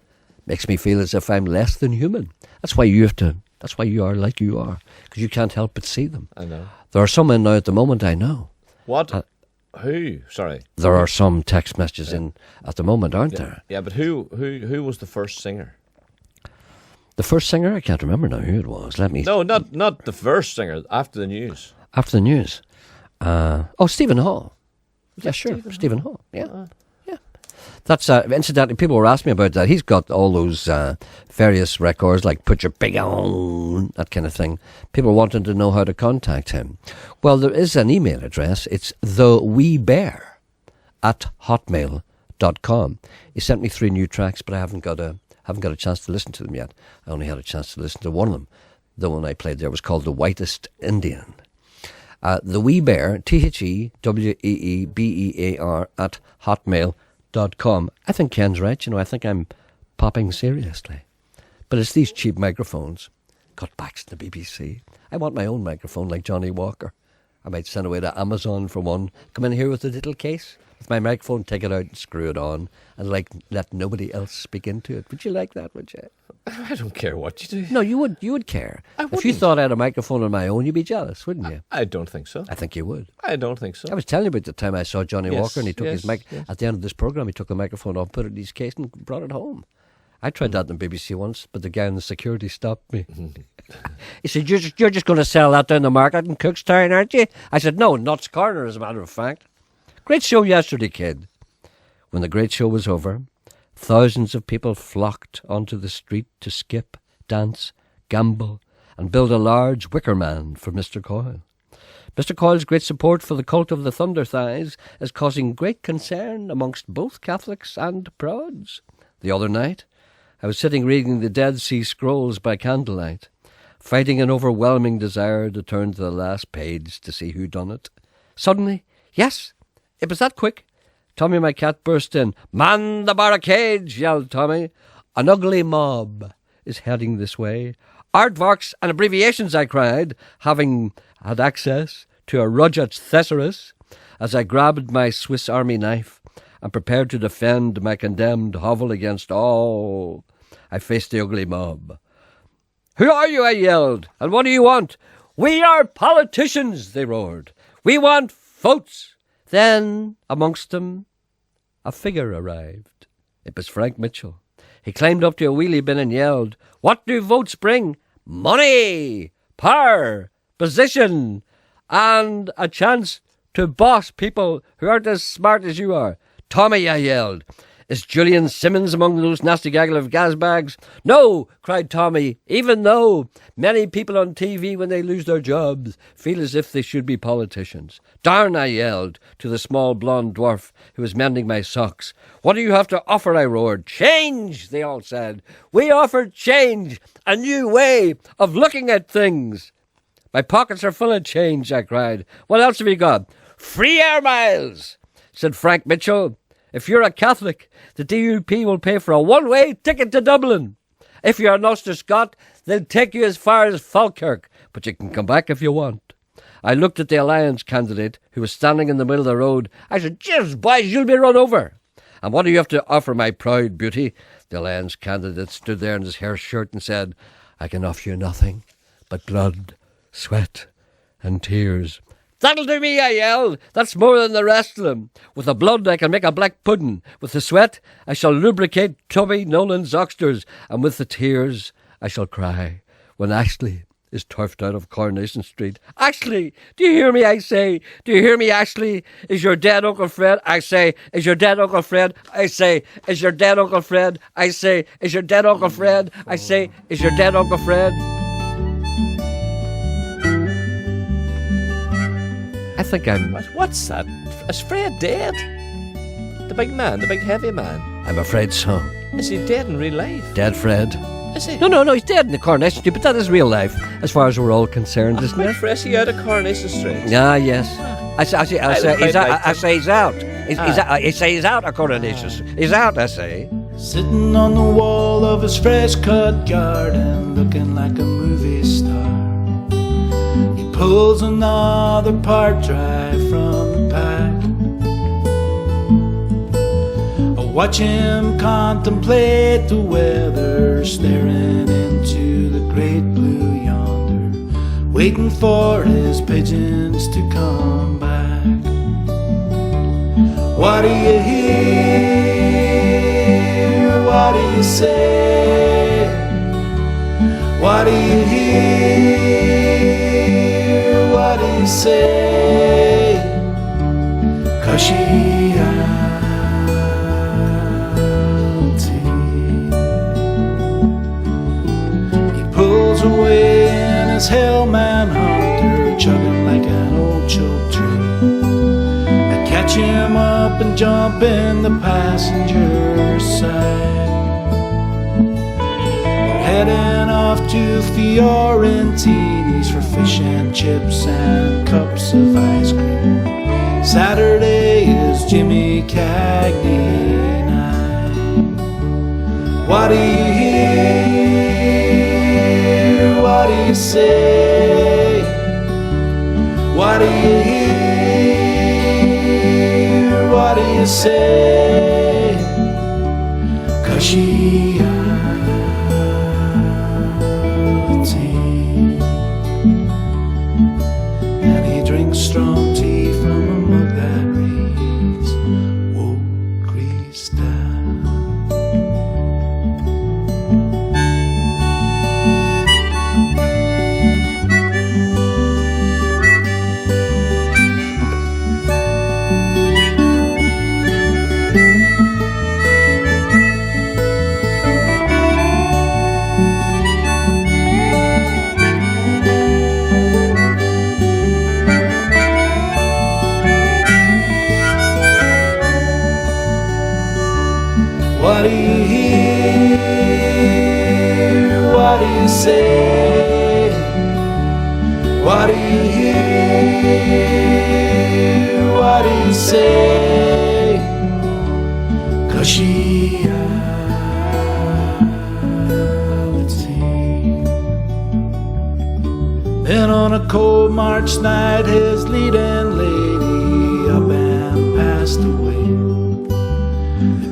Makes me feel as if I'm less than human. That's why you are like you are, because you can't help but see them. I know. There are some in now at the moment, I know. What? Who? Sorry. There are some text messages in at the moment, aren't there? Yeah, but who was the first singer? The first singer? I can't remember now who it was. Let me... No, not the first singer, after the news. After the news? Stephen Hall. Yeah, sure. Stephen Hall. Yeah. Yeah. That's, incidentally, people were asking me about that. He's got all those various records, like Put Your Big On, that kind of thing. People wanted to know how to contact him. Well, there is an email address. It's theweebear@hotmail.com. He sent me 3 new tracks, but I haven't got a chance to listen to them yet. I only had a chance to listen to one of them. The one I played there was called The Whitest Indian. The Weebear, TheWeebear @hotmail.com. I think Ken's right. I think I'm popping seriously. But it's these cheap microphones. Cutbacks to the BBC. I want my own microphone like Johnny Walker. I might send away to Amazon for one. Come in here with a little case with my microphone, take it out and screw it on, and let nobody else speak into it. Would you like that, would you? I don't care what you do. No, you would care. I wouldn't. If you thought I had a microphone on my own, you'd be jealous, wouldn't you? I don't think so. I think you would. I don't think so. I was telling you about the time I saw Johnny Walker, and he took his mic. Yes. At the end of this programme, he took the microphone off, put it in his case, and brought it home. I tried that in the BBC once, but the guy in the security stopped me. He said, you're just going to sell that down the market in Cookstown, aren't you? I said, no, Notts Corner, as a matter of fact. Great show yesterday, kid. When the great show was over, thousands of people flocked onto the street to skip, dance, gamble, and build a large wicker man for Mr. Coyle. Mr. Coyle's great support for the cult of the Thunder Thighs is causing great concern amongst both Catholics and Prods. The other night, I was sitting reading the Dead Sea Scrolls by candlelight, fighting an overwhelming desire to turn to the last page to see who done it. Suddenly, yes, it was that quick, Tommy my cat burst in. "Man the barricades!" yelled Tommy. "An ugly mob is heading this way." "Aardvarks and abbreviations," I cried, having had access to a Rudget's thesaurus, as I grabbed my Swiss Army knife and prepared to defend my condemned hovel against all. I faced the ugly mob. "Who are you?" I yelled. "And what do you want?" "We are politicians," they roared. "We want votes." Then, amongst them, a figure arrived. It was Frank Mitchell. He climbed up to a wheelie bin and yelled, "What do votes bring? Money, power, position, and a chance to boss people who aren't as smart as you are." "Tommy," I yelled, "is Julian Simmons among those nasty gaggle of gas bags?" "No," cried Tommy, "even though many people on TV, when they lose their jobs, feel as if they should be politicians." "Darn," I yelled to the small blonde dwarf who was mending my socks. "What do you have to offer?" I roared. "Change," they all said. "We offer change, a new way of looking at things." "My pockets are full of change," I cried. "What else have you got?" "Free air miles," said Frank Mitchell. If you're a Catholic, the DUP will pay for a one-way ticket to Dublin. If you're an Ulster Scot, they'll take you as far as Falkirk, but you can come back if you want. I looked at the Alliance candidate who was standing in the middle of the road. I said, "Cheers, boys, you'll be run over." "And what do you have to offer my proud beauty?" The Alliance candidate stood there in his hair shirt and said, "I can offer you nothing but blood, sweat and tears." "That'll do me," I yelled. "That's more than the rest of them. With the blood I can make a black pudding. With the sweat I shall lubricate Tommy Nolan's oxters. And with the tears I shall cry when Ashley is turfed out of Coronation Street. Ashley, do you hear me, I say? Do you hear me, Ashley? Is your dead Uncle Fred? I say, is your dead Uncle Fred? I say, is your dead Uncle Fred? I say, is your dead Uncle Fred? I say, is your dead Uncle Fred?" I think I'm... What's that? Is Fred dead? The big man, the big heavy man. I'm afraid so. Is he dead in real life? Dead Fred. Is he? No, he's dead in the Coronation Street, but that is real life, as far as we're all concerned, isn't it? Is he out of Coronation Street? Ah, yes. I say he's out. I say he's out of Coronation Street. He's out, I say. Sitting on the wall of his fresh-cut garden, looking like a movie star. He pulls another part dry from the pack. I watch him contemplate the weather, staring into the great blue yonder, waiting for his pigeons to come back. What do you hear? What do you say? What do you hear? What do you say? 'Cause she away in his Hellman Hunter, chugging like an old choke train. I catch him up and jump in the passenger side. We're heading off to Fiorentini's for fish and chips and cups of ice cream. Saturday is Jimmy Cagney night. What do you hear? What do you say? What do you hear? What do you say? 'Cause she and he drinks strong tea from a mug that reads, "Woe Grease down." What do you hear? What do you say? What do you hear? What do you say? 'Cause she Then on a cold March night his leading lady up and passed away.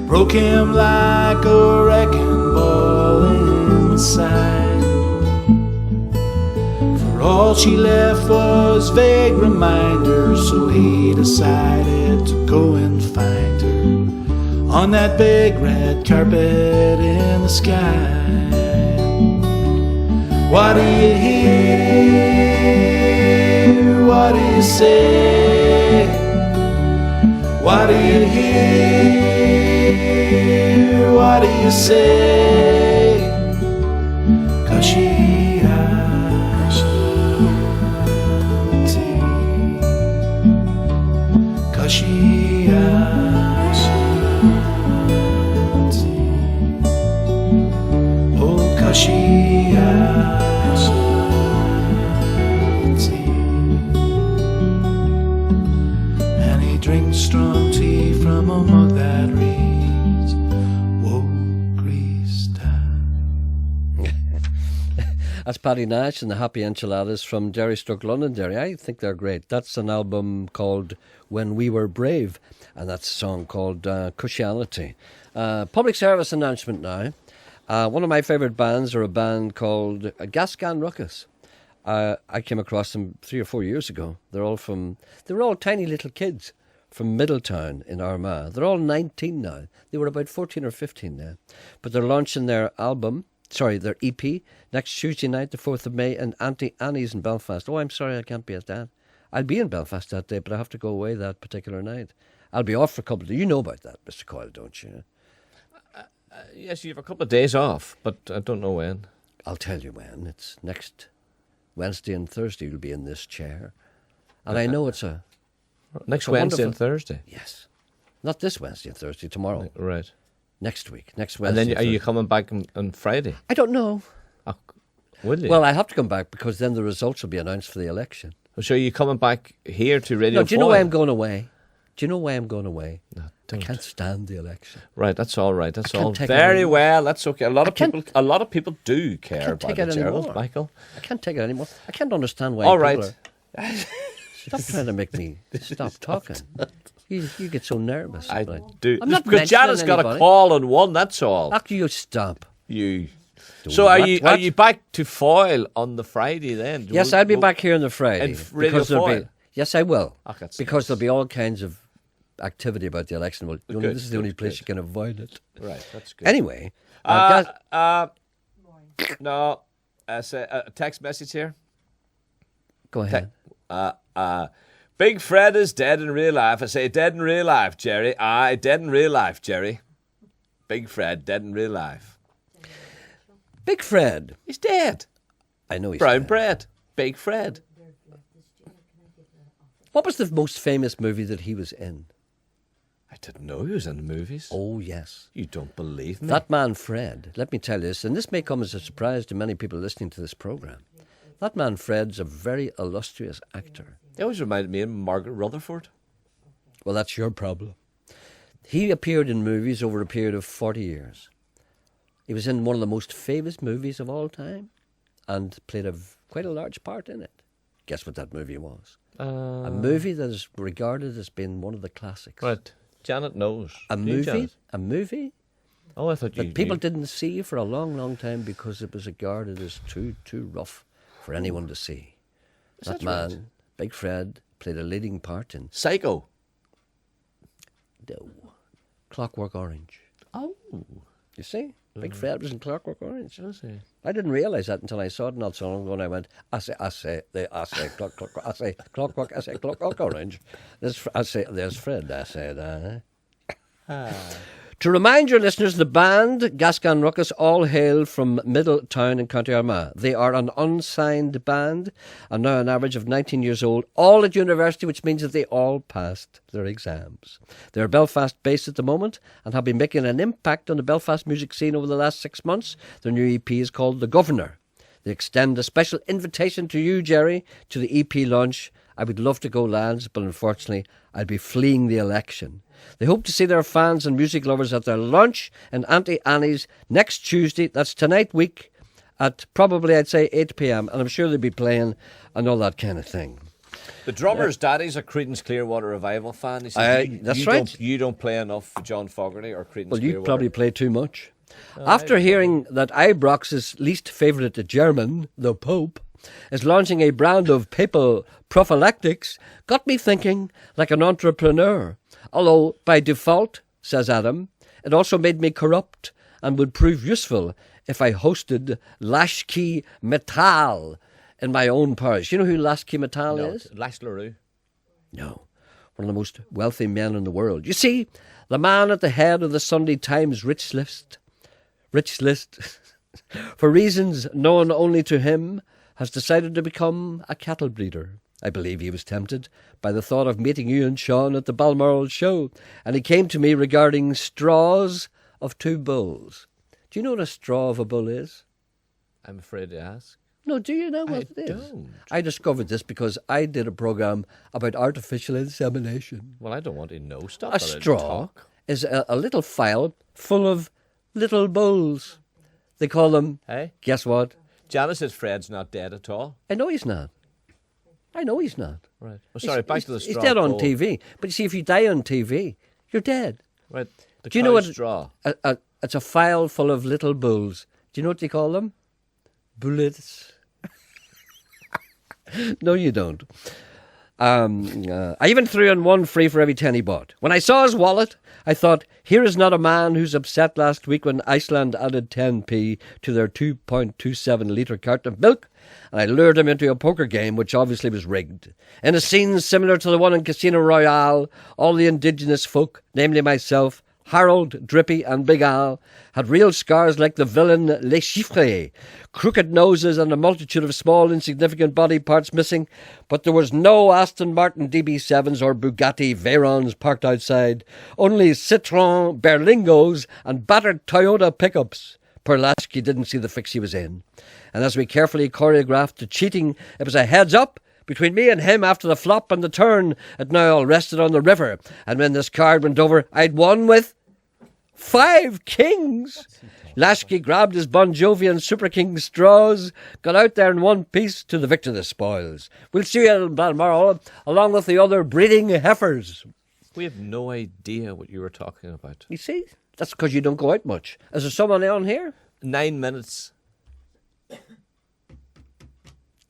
Broke him like a wrecking ball inside. For all she left was vague reminders, so he decided to go and find her on that big red carpet in the sky. What do you hear? What do you say? What do you hear? What do you say? 'Cause she and he drinks strong tea from a mug that That's Paddy Nash and the Happy Enchiladas from Gerry Struck Londonderry. I think they're great. That's an album called When We Were Brave, and that's a song called Cushiality. Public service announcement now. One of my favourite bands are a band called Gascan Ruckus. I came across them 3 or 4 years ago. They were all tiny little kids from Middletown in Armagh. They're all 19 now. They were about 14 or 15 then. But they're launching their EP, next Tuesday night, the 4th of May, in Auntie Annie's in Belfast. Oh, I'm sorry I can't be at that. I'll be in Belfast that day, but I have to go away that particular night. I'll be off for a couple of days. You know about that, Mr. Coyle, don't you? Yes, you have a couple of days off, but I don't know when. I'll tell you when. It's next Wednesday and Thursday you'll be in this chair. And I know it's next Wednesday and Thursday? Yes. Not this Wednesday and Thursday, tomorrow. Right. Next week, next Wednesday. And then are you coming back on Friday? I don't know. Oh, will you? Well, I have to come back because then the results will be announced for the election. So are you coming back here to Radio 4? No, do you know why I'm going away? Do you know why I'm going away? No, I can't stand the election. Right, that's all right. That's all very well. That's okay. A lot of people do care about it, Gerald, Michael. I can't take it anymore. I can't understand why. All right. Stop trying to make me stop talking. You get so nervous. I do. I'm not because Janet's got a call on one. That's all. After you stop. So are you back to Foyle on the Friday then? Yes, I'll be back here on the Friday. And Radio Foyle? Yes, I will. That's because nice. there'll be all kinds of activity about the election. Well, this is the only place you can avoid it. Right, that's good. Anyway. No, a text message here. Go ahead. Big Fred is dead in real life. I say dead in real life, Gerry. Aye, dead in real life, Gerry. Big Fred, dead in real life. Big Fred. He's dead. I know he's Brown dead. bread. Big Fred. What was the most famous movie that he was in? I didn't know he was in the movies. Oh, yes. You don't believe me? That man, Fred, let me tell you this, and this may come as a surprise to many people listening to this programme. That man, Fred's a very illustrious actor. He always reminded me of Margaret Rutherford. Well, that's your problem. He appeared in movies over a period of 40 years. He was in one of the most famous movies of all time and played quite a large part in it. Guess what that movie was? A movie that is regarded as being one of the classics. Right. Janet knows. A movie Oh, I thought that people didn't see for a long, long time because it was regarded as too rough for anyone to see. That man, right? Big Fred, played a leading part in Psycho. No. Clockwork Orange. Oh. You see? Big Fred was in Clockwork Orange. Was he? I didn't realise that until I saw it not so long ago, and I went, I say, Clockwork Orange. There's Fred. I said, To remind your listeners, the band Gascan Ruckus all hail from Middletown in County Armagh. They are an unsigned band and now an average of 19 years old, all at university, which means that they all passed their exams. They're Belfast based at the moment and have been making an impact on the Belfast music scene over the last 6 months. Their new EP is called The Governor. They extend a special invitation to you, Gerry, to the EP launch. I would love to go, lads, but unfortunately I'll be fleeing the election. They hope to see their fans and music lovers at their lunch in Auntie Annie's next Tuesday. That's tonight week at probably, I'd say, 8 p.m. And I'm sure they'll be playing and all that kind of thing. The drummer's daddy's a Creedence Clearwater Revival fan. He says, that's right. You don't play enough for John Fogerty or Creedence Clearwater. Well, you probably play too much. After hearing that Ibrox's least favourite German, the Pope, is launching a brand of papal prophylactics, got me thinking like an entrepreneur. Although, by default, says Adam, it also made me corrupt and would prove useful if I hosted Lashkey Metal in my own parish. You know who Lashkey Metal is? Lash LaRue. No. One of the most wealthy men in the world. You see, the man at the head of the Sunday Times rich list, for reasons known only to him, has decided to become a cattle breeder. I believe he was tempted by the thought of meeting you and Sean at the Balmoral show, and he came to me regarding straws of 2 bulls. Do you know what a straw of a bull is? I'm afraid to ask. No, do you know what it is? Don't. I discovered this because I did a programme about artificial insemination. Well, I don't want to know stuff. A straw is a little phial full of little bulls. They call them, hey? Guess what? Janice says Fred's not dead at all. I know he's not. Right. Well, sorry, back to the straw. He's dead on poll. TV. But you see, if you die on TV, you're dead. Right. Do you know what? Straw. It's a file full of little bulls. Do you know what they call them? Bullets. No, you don't. I even threw in one free for every 10 he bought. When I saw his wallet, I thought, here is not a man who's upset last week when Iceland added 10p to their 2.27 litre carton of milk, and I lured him into a poker game, which obviously was rigged. In a scene similar to the one in Casino Royale, all the indigenous folk, namely myself, Harold, Drippy and Big Al, had real scars like the villain Les Chiffres, crooked noses and a multitude of small insignificant body parts missing, but there was no Aston Martin DB7s or Bugatti Veyrons parked outside, only Citroën Berlingos and battered Toyota pickups. Poor Lasky didn't see the fix he was in. And as we carefully choreographed the cheating, it was a heads-up between me and him after the flop and the turn. It now all rested on the river, and when this card went over, I'd won with 5 kings. Lasky grabbed his Bon Jovi and Super King straws, got out there in one piece to the victor the spoils. We'll see you tomorrow, along with the other breeding heifers. We have no idea what you were talking about. You see? That's because you don't go out much. Is there someone on here? 9 minutes. Do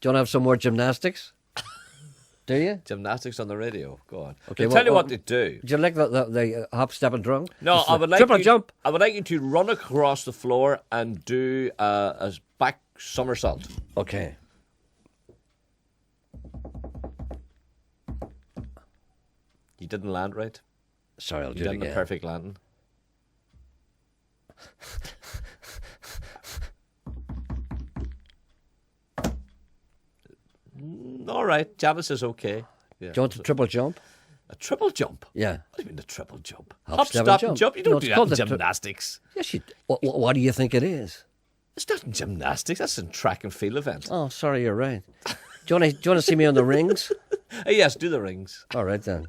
you want to have some more gymnastics? Do you? Gymnastics on the radio. Go on. Okay, I'll tell you what to do. Do you like the hop, step, and drunk? No, I would like triple jump. I would like you to run across the floor and do a back somersault. Okay. You didn't land right. Sorry, I'll do you it didn't again. a perfect landing. All right, Janice is okay. Yeah. Do you want a triple jump? A triple jump? Yeah. What do you mean a triple jump? Hop, step, stop, and and jump. You No, don't it's do that called in the gymnastics. Yes, you do. What do you think it is? It's not in gymnastics. That's a track and field event. Oh, sorry, you're right. Do you want to see me on the rings? Yes, do the rings. All right, then.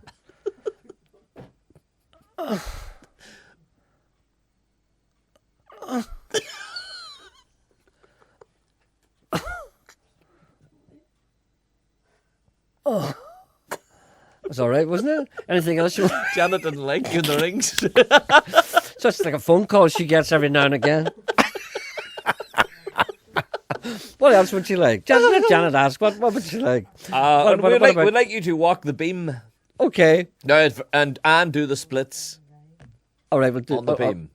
Oh. That's all right, wasn't it? Anything else you want? Janet didn't like you in the rings. So it's like a phone call she gets every now and again. What else would she like? Janet asked, what would she like? We'd like you to walk the beam. Okay. No, and do the splits. All right, we'll do on the beam.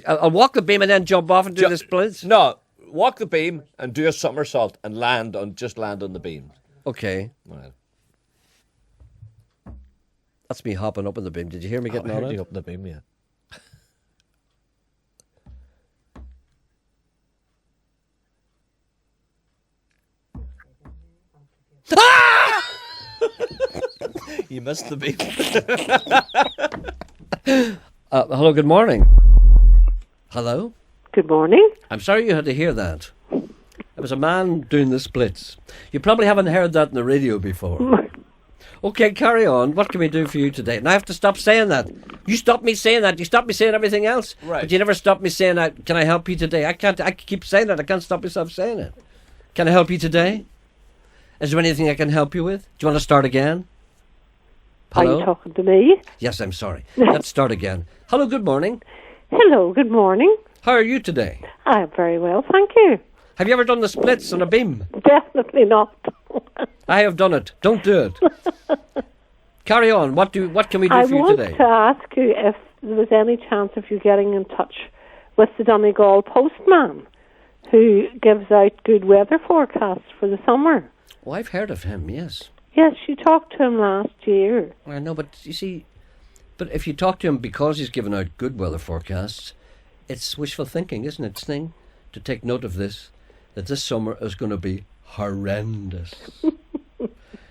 I'll walk the beam and then jump off and do the splits? No, walk the beam and do a somersault and land on the beam. Okay. Right. That's me hopping up on the beam. Did you hear me getting on it? You up on the beam, yeah. You missed the beam. Hello, good morning. Hello? Good morning. I'm sorry you had to hear that. It was a man doing the splits. You probably haven't heard that in the radio before. Okay, carry on. What can we do for you today? And I have to stop saying that. You stop me saying that. You stop me saying everything else. Right. But you never stop me saying that. Can I help you today? I keep saying that. I can't stop myself saying it. Can I help you today? Is there anything I can help you with? Do you want to start again? Hello? Are you talking to me? Yes, I'm sorry. Let's start again. Hello, good morning. Hello, good morning. How are you today? I'm very well, thank you. Have you ever done the splits on a beam? Definitely not. I have done it. Don't do it. Carry on. What can we do for you today? I want to ask you if there was any chance of you getting in touch with the Donegal postman who gives out good weather forecasts for the summer. Oh, I've heard of him, yes. Yes, you talked to him last year. I know, but you see, if you talk to him because he's given out good weather forecasts, it's wishful thinking, isn't it, Sting? To take note of this, that this summer is going to be horrendous.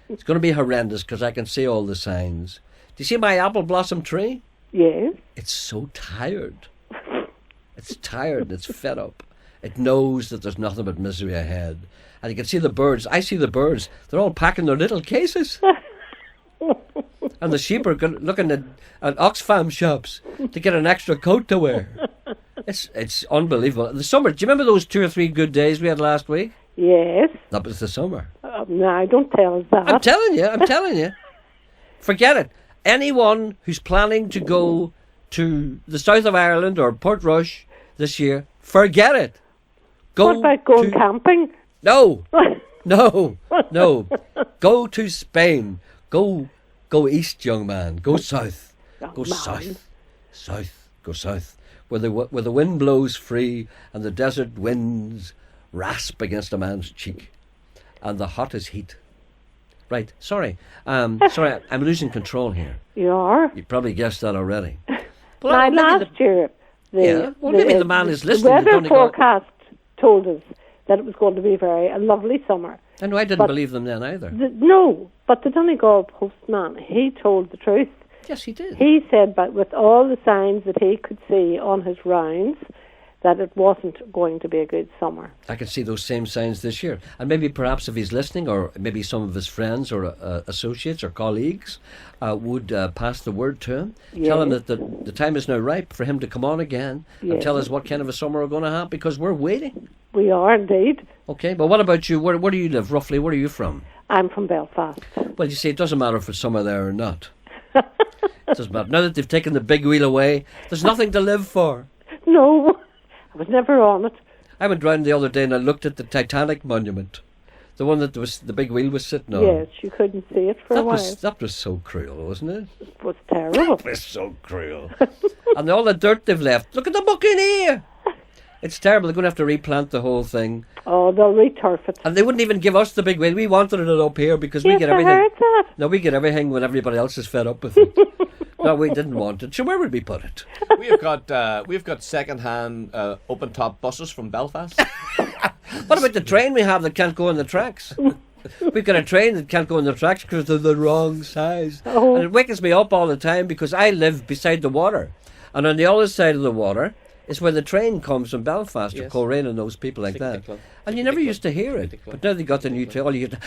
It's going to be horrendous because I can see all the signs. Do you see my apple blossom tree? Yes. It's so tired. It's tired and it's fed up. It knows that there's nothing but misery ahead. And you can see the birds. I see the birds. They're all packing their little cases. And the sheep are looking at Oxfam shops to get an extra coat to wear. It's unbelievable. The summer. Do you remember those 2 or 3 good days we had last week? Yes. That was the summer. No, don't tell us that. I'm telling you. Forget it. Anyone who's planning to go to the south of Ireland or Portrush this year, forget it. What about going camping? No. No. Go to Spain. Go east, young man. Go south. Go south. Go south. Where the wind blows free and the desert winds rasp against a man's cheek, and the hottest heat. Right. Sorry. I'm losing control here. You are. You probably guessed that already. Now, last year, maybe the man is listening. The weather forecast told us that it was going to be a lovely summer. And I didn't believe them then either. No, but the Donegal postman, he told the truth. Yes, he did. He said, but with all the signs that he could see on his rounds, that it wasn't going to be a good summer. I can see those same signs this year. And maybe perhaps if he's listening, or maybe some of his friends or associates or colleagues would pass the word to him. Yes. Tell him that the time is now ripe for him to come on again and tell us what kind of a summer we're going to have, because we're waiting. We are indeed. Okay, but what about you? Where do you live roughly? Where are you from? I'm from Belfast. Well, you see, it doesn't matter if it's summer there or not. It doesn't matter. Now that they've taken the big wheel away, there's nothing to live for. No, I was never on it. I went round the other day and I looked at the Titanic monument, the one that the big wheel was sitting on. Yes, you couldn't see it for a while. That was so cruel, wasn't it? It was terrible. It was so cruel. And all the dirt they've left. Look at the Buccaneer. It's terrible. They're going to have to replant the whole thing. Oh, they'll returf it. And they wouldn't even give us the big wheel. We wanted it up here because we get everything. I heard that. No, we get everything when everybody else is fed up with it. No, we didn't want it. So where would we put it? We've got second-hand open top buses from Belfast. What about the train we have that can't go on the tracks? We've got a train that can't go on the tracks because they're the wrong size. Oh. And it wakes me up all the time because I live beside the water. And on the other side of the water is where the train comes from Belfast or Coleraine and those people like that. And you never used to hear it. But now they got the new train. All you hear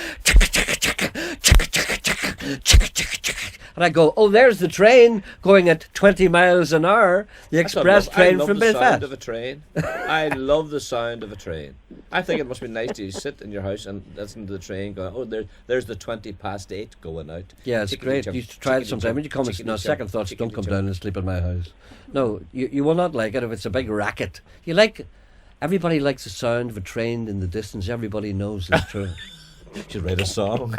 and I go, oh, there's the train going at 20 miles an hour, the express train from Belfast. I love the sound of a train. I love the sound of a train. I think it must be nice to sit in your house and listen to the train going, oh, there's the 8:20 going out. Yeah, it's great. You should try it sometime. When you come, second thoughts, don't come down and sleep in my house. No, you will not like it if it's a big racket. Everybody likes the sound of a train in the distance. Everybody knows it's true. Should write a song.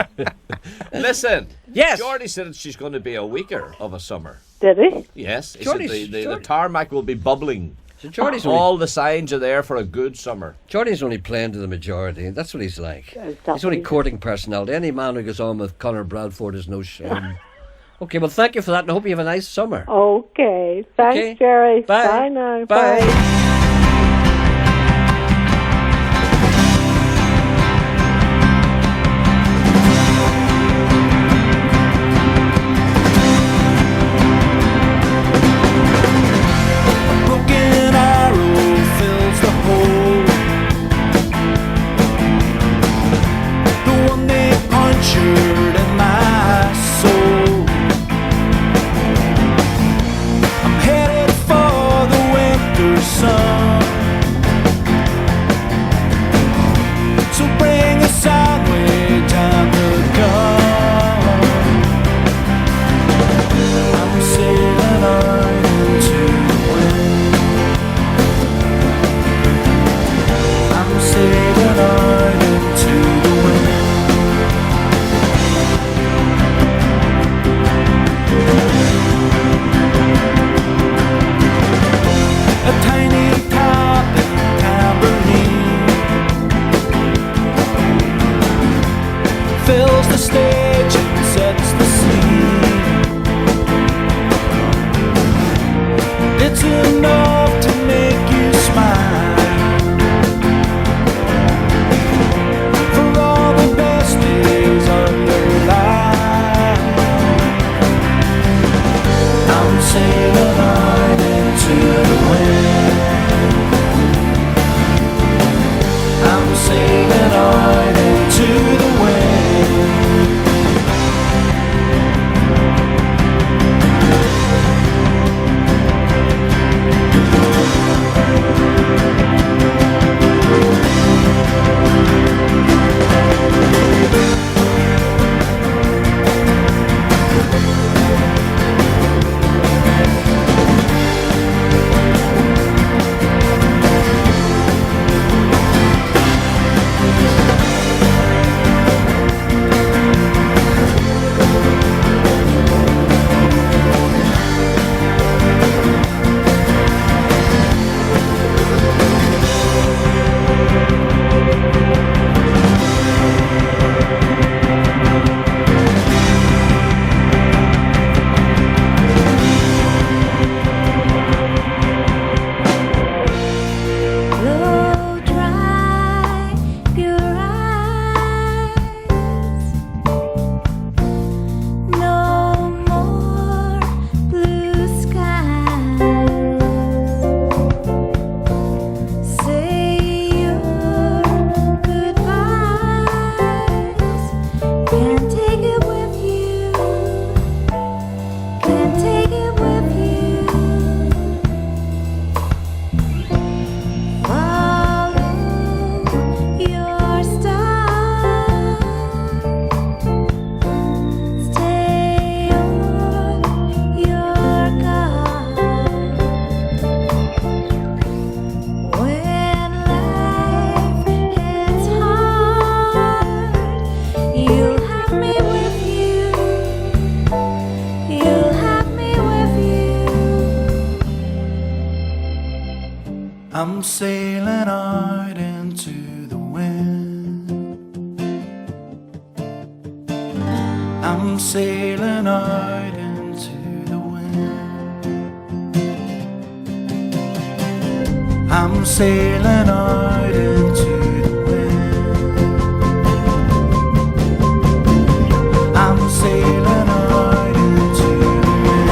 Listen. Yes. Jordy said she's going to be a weeker of a summer. Did he? Yes. He said the tarmac will be bubbling. So all the signs are there for a good summer. Jordy's only playing to the majority. That's what he's like. He's only courting personality. Any man who goes on with Conor Bradford is no shame. Okay, well, thank you for that, and I hope you have a nice summer. Okay. Thanks, Gerry. Bye. Bye now. Bye. I'm sailing on into the wind. I'm sailing out into the wind. I'm sailing out into the wind. I'm sailing out into the wind. I'm sailing out into the wind.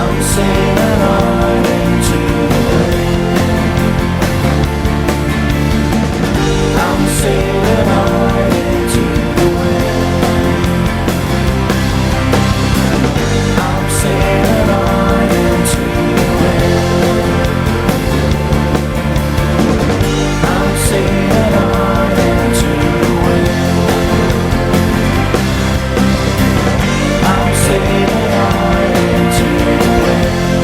I'm sailing out into the wind. I'm sailing out into the wind. I'm sailing out into the wind. I'm sailing out into the wind. I'm sailing out into the wind.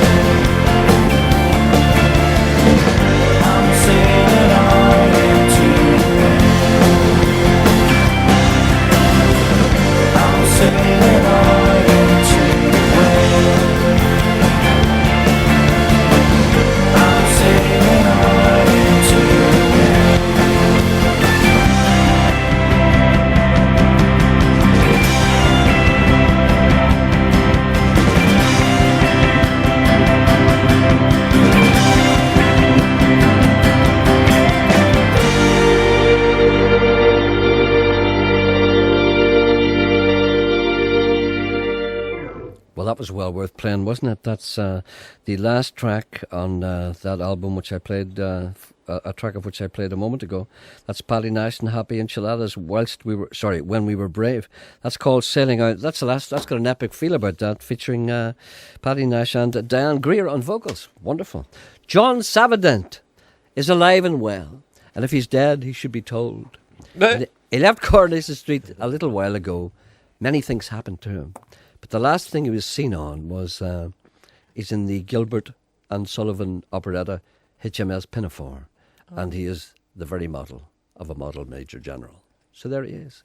I'm sailing out into the wind. I'm sailing out into the wind. I'm sailing out into the wind. Well, that was well worth playing, wasn't it? That's the last track on that album, which I played, a track of which I played a moment ago. That's Paddy Nash and Happy Enchiladas. When we were brave. That's called Sailing Out. That's the last. That's got an epic feel about that, featuring Paddy Nash and Diane Greer on vocals. Wonderful. John Savadent is alive and well, and if he's dead, he should be told. He left Coronation Street a little while ago. Many things happened to him. But the last thing he was seen on was he's in the Gilbert and Sullivan operetta HMS Pinafore, and he is the very model of a model major general. So there he is.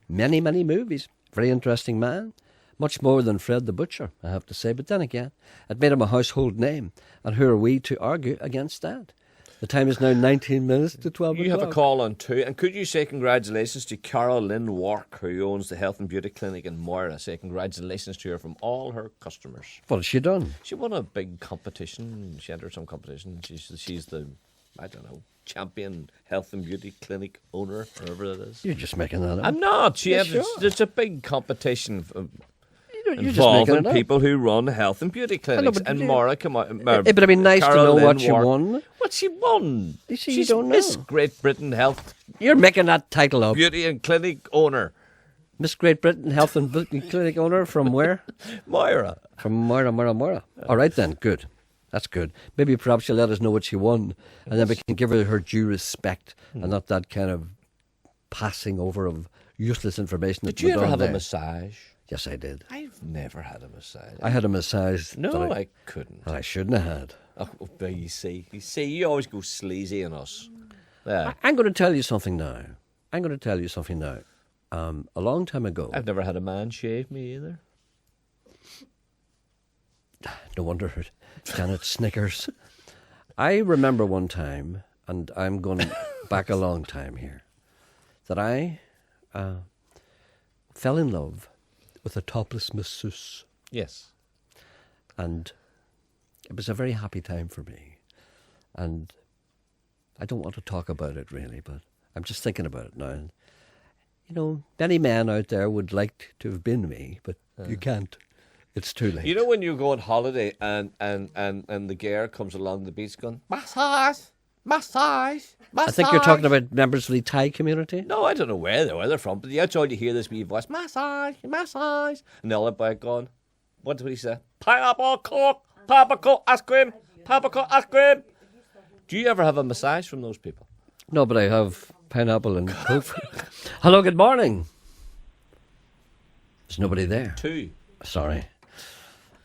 Many, many movies. Very interesting man. Much more than Fred the Butcher, I have to say. But then again, it made him a household name. And who are we to argue against that? The time is now 19 minutes to 12 o'clock. You have a call on too. And could you say congratulations to Carol Lynn Wark, who owns the Health and Beauty Clinic in Moira? Say congratulations to her from all her customers. What has she done? She won a big competition. She entered some competition. She's the, I don't know, champion health and beauty clinic owner, whatever it is. You're just making that up. I'm not. Sure. There's a big competition You're just involving making it up. people who run health and beauty clinics. but And you- Maura, come on. But it'd be nice to Carol know Lynn what she Wark. won. What she won? You see, She's you don't know. Miss Great Britain Health You're making that title up. Beauty and Clinic owner. Miss Great Britain Health and Beauty Clinic owner from where? Moira. From Moira. All right then, good. That's good. Maybe perhaps she'll let us know what she won, and then we can give her due respect and not that kind of passing over of useless information. Did that you went ever on have there. a massage? Yes, I did. I've never had a massage. I had a massage. No, that I couldn't. that I shouldn't have had. Oh, but you see, you always go sleazy on us. Yeah. I'm going to tell you something now. A long time ago. I've never had a man shave me either. No wonder Janet snickers. I remember one time, and I'm going back a long time here, that I fell in love with a topless masseuse. Yes. And it was a very happy time for me. And I don't want to talk about it really, but I'm just thinking about it now. And, you know, many men out there would like to have been me, but you can't. It's too late. You know when you go on holiday and the girl comes along the beach going, massage. I think you're talking about members of the Thai community. No, I don't know where they're from, but that's all you hear, this wee voice, massage. And they're all about going, what did he say? Pineapple Coke ice cream. Do you ever have a massage from those people? No, but I have pineapple and Coke. Hello, good morning. There's nobody there. Two. Sorry.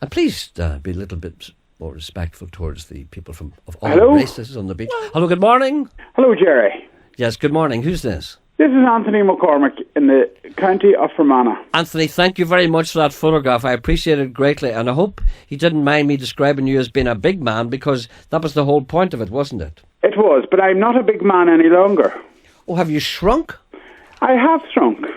And please be a little bit more respectful towards the people of all Hello? races on the beach. Hello, good morning. Hello, Gerry. Yes, good morning. Who's this? This is Anthony McCormick in the county of Fermanagh. Anthony, thank you very much for that photograph. I appreciate it greatly, and I hope you didn't mind me describing you as being a big man, because that was the whole point of it, wasn't it? It was, but I'm not a big man any longer. Oh, have you shrunk? I have shrunk.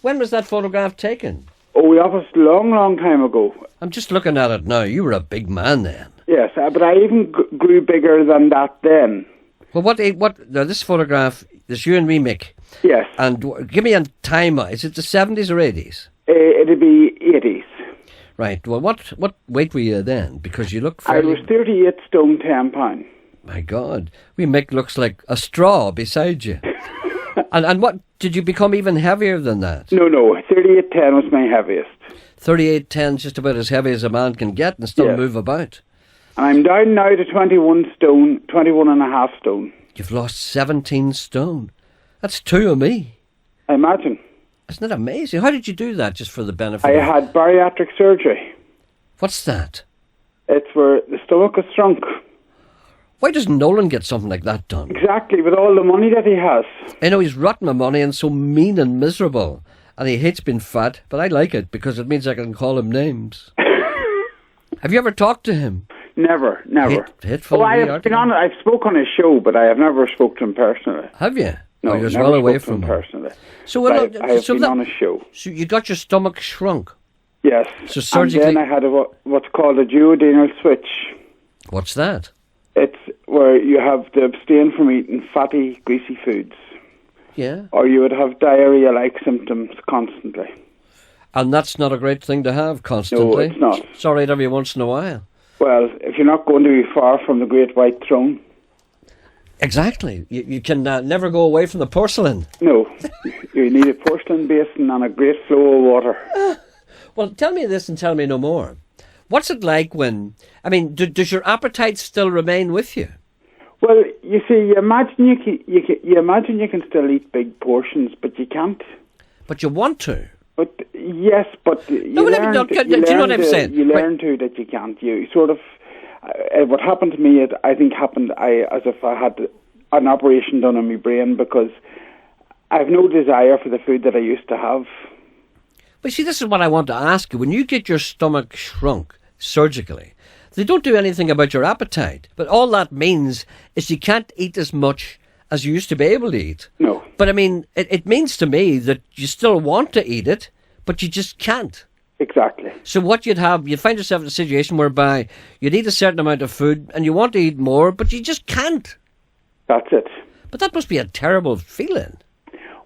When was that photograph taken? Oh, we obviously long, long time ago. I'm just looking at it now. You were a big man then. Yes, but I even grew bigger than that then. Well, now this photograph, this you and me, Mick. Yes. And give me a time. Is it the 70s or 80s? It'd be 80s. Right. Well, what weight were you then? Because you look I fairly... was 38 stone 10 pound. My God. Wee Mick looks like a straw beside you. and what, did you become even heavier than that? No, 38.10 was my heaviest. 38.10 is just about as heavy as a man can get and still move about. And I'm down now to 21 stone, 21 and a half stone. You've lost 17 stone. That's 2 of me. I imagine. Isn't that amazing? How did you do that, just for the benefit I had bariatric surgery. What's that? It's where the stomach has shrunk. Why doesn't Nolan get something like that done? Exactly, with all the money that he has. I know he's rotten of money and so mean and miserable. And he hates being fat, but I like it because it means I can call him names. Have you ever talked to him? Never. Hateful. I've spoke on his show, but I have never spoke to him personally. Have you? No, you're never well away spoke to from him him personally. So I have been on his show. So you got your stomach shrunk? Yes. So surgically. And then I had what's called a duodenal switch. What's that? It's where you have to abstain from eating fatty, greasy foods. Yeah. Or you would have diarrhea-like symptoms constantly. And that's not a great thing to have constantly. No, it's not. It's all right every once in a while. Well, if you're not going to be far from the Great White Throne. Exactly. You can never go away from the porcelain. No. You need a porcelain basin and a great flow of water. Well, tell me this and tell me no more. What's it like when... I mean, does your appetite still remain with you? Well, you see, you imagine you can still eat big portions, but you can't. But you want to. But yes, but do you know what I'm saying? You learn to that you can't. You sort of what happened to me. I think happened as if I had an operation done on my brain, because I have no desire for the food that I used to have. But see, this is what I want to ask you. When you get your stomach shrunk surgically, they don't do anything about your appetite. But all that means is you can't eat as much as you used to be able to eat. No. But I mean, it means to me that you still want to eat it, but you just can't. Exactly. So what you'd find yourself in a situation whereby you'd eat a certain amount of food and you want to eat more, but you just can't. That's it. But that must be a terrible feeling.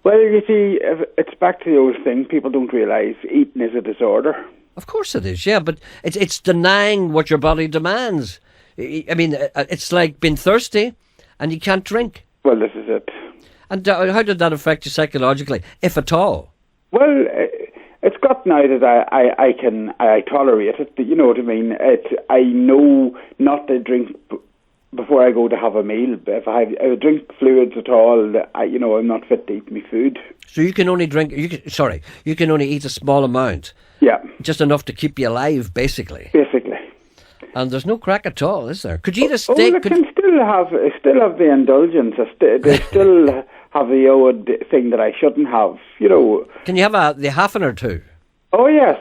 Well, you see, it's back to the old thing. People don't realise eating is a disorder. Of course it is, yeah, but it's denying what your body demands. I mean, it's like being thirsty and you can't drink. Well, this is it. And how did that affect you psychologically, if at all? Well, it's got now that I tolerate it. You know what I mean? I know not to drink before I go to have a meal. If I drink fluids at all, I'm not fit to eat my food. So you can only drink. You can only eat a small amount. Yeah. Just enough to keep you alive, basically. Basically. And there's no crack at all, is there? Could you eat a steak? I can still have the indulgence. They still have the old thing that I shouldn't have. You know. Can you have the half an or two? Oh yes,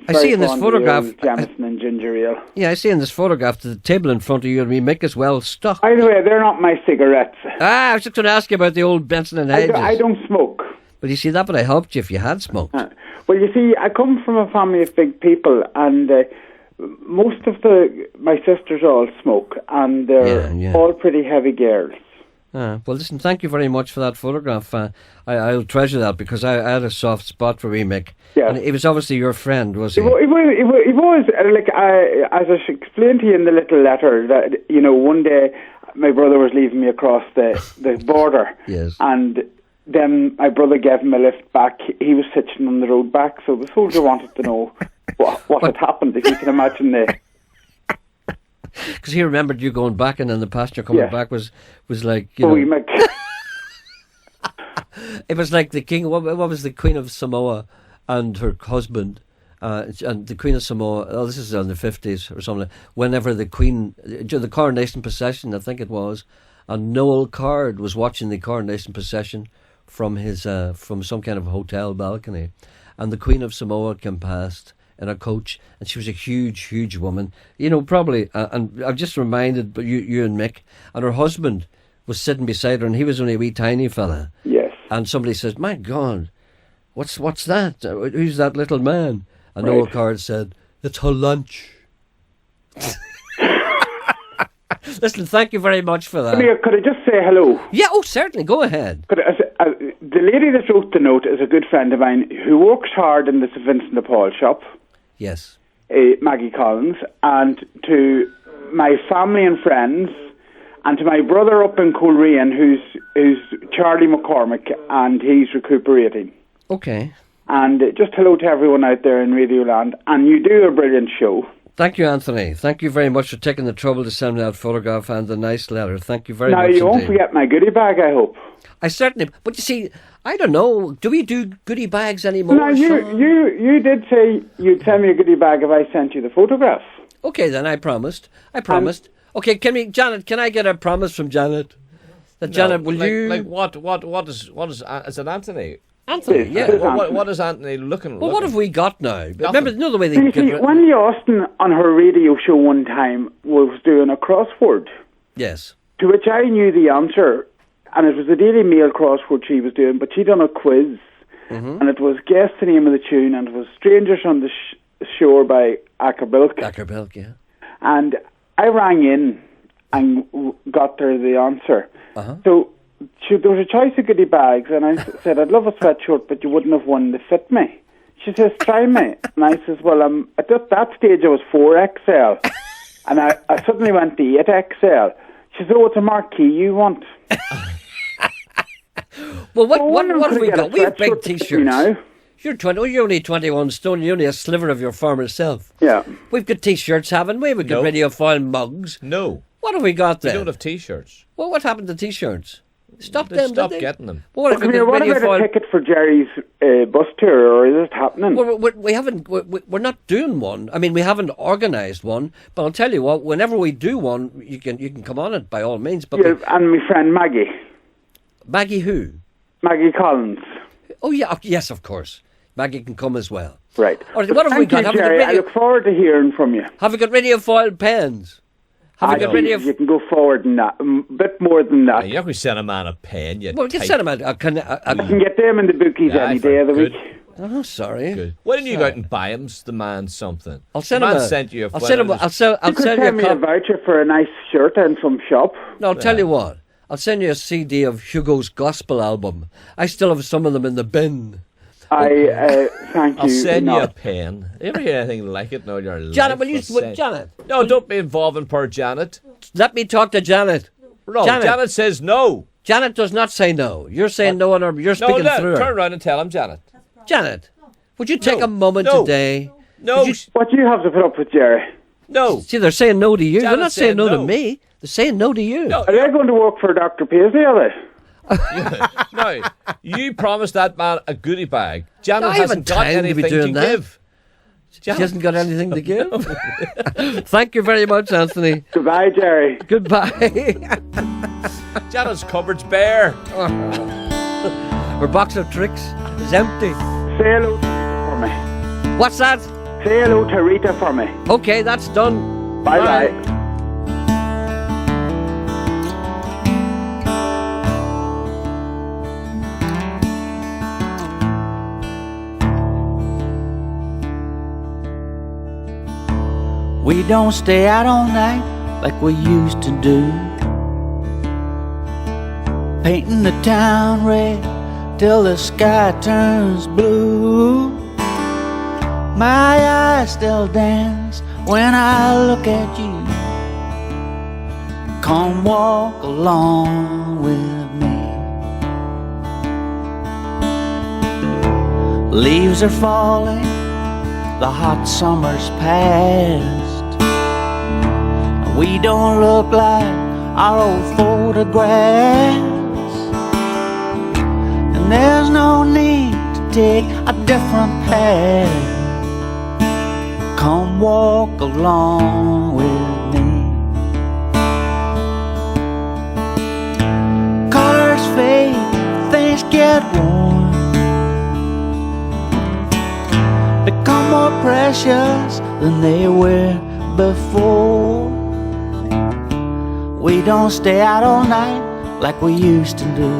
I see in this photograph Jameson and ginger ale. Yeah, I see in this photograph that the table in front of you and me Mick is well stocked. Anyway, they're not my cigarettes. I was just going to ask you about the old Benson and Hedges. I don't smoke. Well, you see, that would have helped you if you had smoked. Well, you see, I come from a family of big people, and most of my sisters all smoke, and they're all pretty heavy girls. Well, listen, thank you very much for that photograph. I'll treasure that because I had a soft spot for Mick. Yeah. And he was obviously your friend, was he? He was, as I explained to you in the little letter, that, one day my brother was leaving me across the border. Yes. And then my brother gave him a lift back. He was sitting on the road back, so the soldier wanted to know what had happened, if you can imagine the... Because he remembered you going back, and then the passenger coming back was like, it was like the king. What was the Queen of Samoa and her husband, and the Queen of Samoa, this is in the 50s or something, whenever the Queen, the coronation procession, I think it was, and Noel Card was watching the coronation procession from his from some kind of hotel balcony, and the Queen of Samoa came past in a coach, and she was a huge woman, probably, and I'm just reminded, you and Mick, and her husband was sitting beside her, and he was only a wee tiny fella. Yes. And somebody says, "My God, what's that? Who's that little man?" And Noel Card said, "It's her lunch." Listen, thank you very much for that. Could I just say hello? Yeah, certainly. Go ahead. The lady that wrote the note is a good friend of mine who works hard in the St Vincent de Paul shop. Yes. Maggie Collins. And to my family and friends, and to my brother up in Coleraine, who's Charlie McCormick, and he's recuperating. Okay. And just hello to everyone out there in Radioland. And you do a brilliant show. Thank you, Anthony. Thank you very much for taking the trouble to send me that photograph and the nice letter. Thank you very much. Now, you won't forget my goodie bag, I hope. I certainly... But you see, I don't know. Do we do goodie bags anymore? No, you did say you'd send me a goodie bag if I sent you the photograph. Okay, then, I promised. Okay, Janet, can I get a promise from Janet? That Janet, will you... Like what is it Anthony? Anthony, yeah. What is Anthony looking? Well, what have we got now? Remember, the way they you see, Wendy Austin on her radio show one time was doing a crossword. Yes. To which I knew the answer, and it was a Daily Mail crossword she was doing, but she'd done a quiz, and it was guess the name of the tune, and it was Strangers on the Shore by Ackerbilk. Ackerbilk, yeah. And I rang in and got her the answer. So there was a choice of goodie bags, and I said, I'd love a sweatshirt, but you wouldn't have one to fit me. She says, try me. And I says, well, at that stage I was 4XL, and I suddenly went to 8XL. She says, oh, it's a marquee you want. Well, what have we got? We have big T-shirts. Now. You're only 21 stone. You're only a sliver of your former self. Yeah. We've got T-shirts, haven't we? We've got radiophile mugs. No. What have we got then? We don't have T-shirts. Well, what happened to T-shirts? Stop getting them. Well, what about a ticket for Gerry's bus tour, or is it happening? Well, we haven't. We're not doing one. I mean, we haven't organised one. But I'll tell you what. Whenever we do one, you can come on it by all means. But and my friend Maggie. Maggie who? Maggie Collins. Oh yeah, yes, of course. Maggie can come as well. Right. Or, what have we got? Gerry, I look forward to hearing from you. Have we got radiofoil pens? You can go forward than that, a bit more than that. You can send a man a pen. Well, we can send him I can get them in the bookies any day of the week. Oh, sorry. Good. Why don't you go out and buy the man something? I'll send the him. Man sent you a I'll send him. I'll send you a voucher for a nice shirt and from shop. No, I'll tell you what. I'll send you a CD of Hugo's gospel album. I still have some of them in the bin. Thank you. I'll send you a pen. You ever hear anything like it? No, you're Janet, will you? Janet? No, don't be involved in poor Janet. Let me talk to Janet. No, Janet says no. Janet does not say no. You're saying no, and you're speaking through her. Turn around and tell him, Janet. Janet, would you take a moment today? No. What do you have to put up with, Gerry? No. See, they're saying no to you. Janet they're not saying no to me. They're saying no to you. No, are they going to work for Dr. Paisley, are they? No, you promised that man a goodie bag. Janet hasn't got anything to give. She hasn't got anything to give. Thank you very much, Anthony. Goodbye, Gerry. Goodbye. Janet's cupboard's bare. Her box of tricks is empty. Say hello to Rita for me. What's that? Say hello to Rita for me. Okay, that's done. Bye-bye. We don't stay out all night like we used to do, painting the town red till the sky turns blue. My eyes still dance when I look at you. Come walk along with me. Leaves are falling, the hot summer's past. We don't look like our old photographs, and there's no need to take a different path. Come walk along with me. Colors fade, things get worn, become more precious than they were before. We don't stay out all night like we used to do,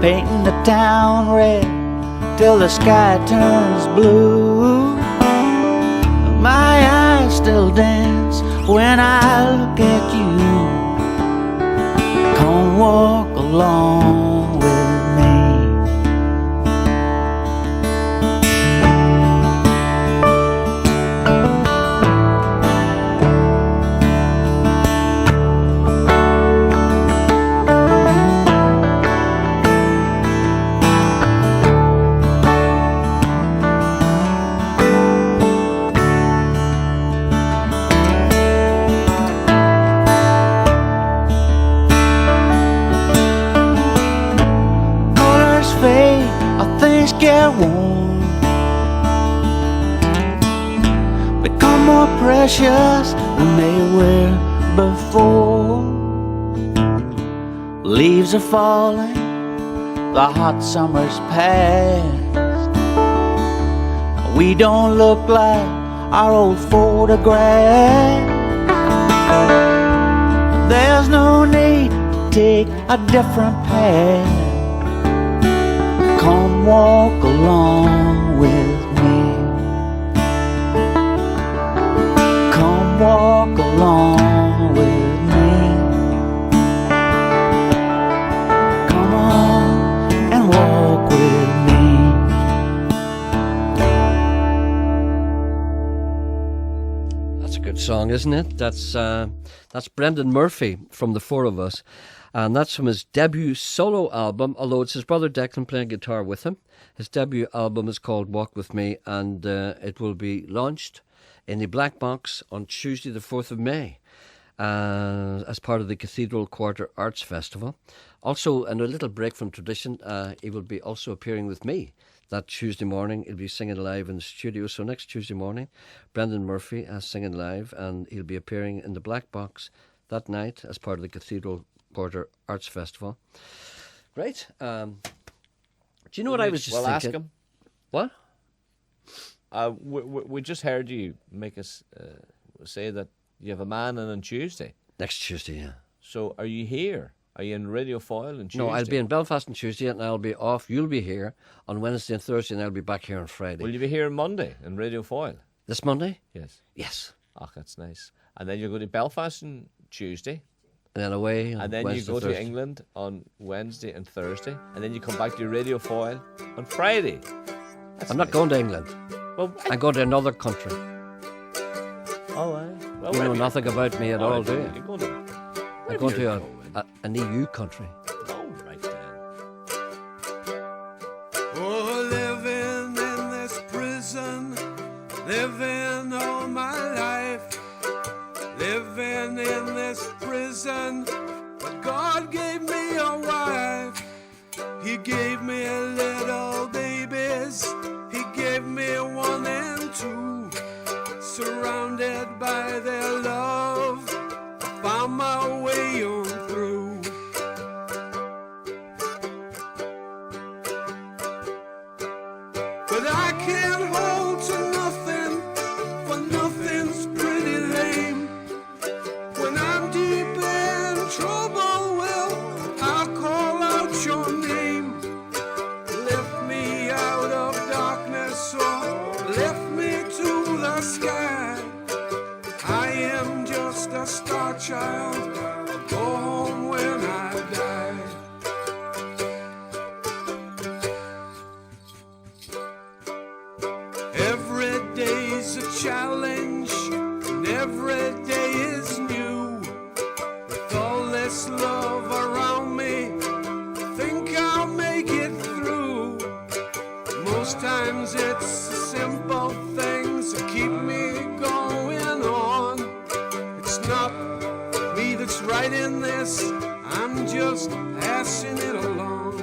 painting the town red till the sky turns blue. My eyes still dance when I look at you. Come walk along with me. Things get worn, become more precious than they were before. Leaves are falling, the hot summer's past. We don't look like our old photograph. There's no need to take a different path. Come walk along with me. Come walk along with me. Come on and walk with me. That's a good song, isn't it? That's Brendan Murphy from The Four of Us. And that's from his debut solo album, although it's his brother Declan playing guitar with him. His debut album is called Walk With Me, and it will be launched in the Black Box on Tuesday the 4th of May as part of the Cathedral Quarter Arts Festival. Also, in a little break from tradition, he will be also appearing with me that Tuesday morning. He'll be singing live in the studio. So next Tuesday morning, Brendan Murphy singing live, and he'll be appearing in the Black Box that night as part of the Cathedral Quarter Arts Festival. Great. Do you know what I was just thinking? Well, ask him. What? We just heard you make us say that you have a man in on Tuesday. Next Tuesday, yeah. So are you here? Are you in Radio Foyle on Tuesday? No, I'll be in Belfast on Tuesday and I'll be off. You'll be here on Wednesday and Thursday and I'll be back here on Friday. Will you be here on Monday in Radio Foyle? This Monday? Yes. Yes. Oh, that's nice. And then you're going to Belfast on Tuesday. And then away. And then Wednesday, you go Thursday. to England on Wednesday and Thursday. And then you come back to Radio Foyle on Friday. I'm not going to England. Well, I'm going to another country. Oh, aye. Well, You know where nothing about me at Oh, all, do you? You're going to... I'm going to an EU country. Oh, right then. Oh, living in this prison, living all my life, living in this prison, but God gave me a wife. He gave me little babies, He gave me 1 and 2, surrounded by their love, I found my way on through. But I can't hold to nothing, for nothing's pretty lame. When I'm deep in trouble, well, I'll call out your name. Lift me out of darkness or lift me to the sky. I am just a star child, I'll go home when I die. Every day's a challenge, and every day is new. With all this love around me, I think I'll make it through. Most times it's the simple things that keep me going on. It's not me that's writing this, I'm just passing it along.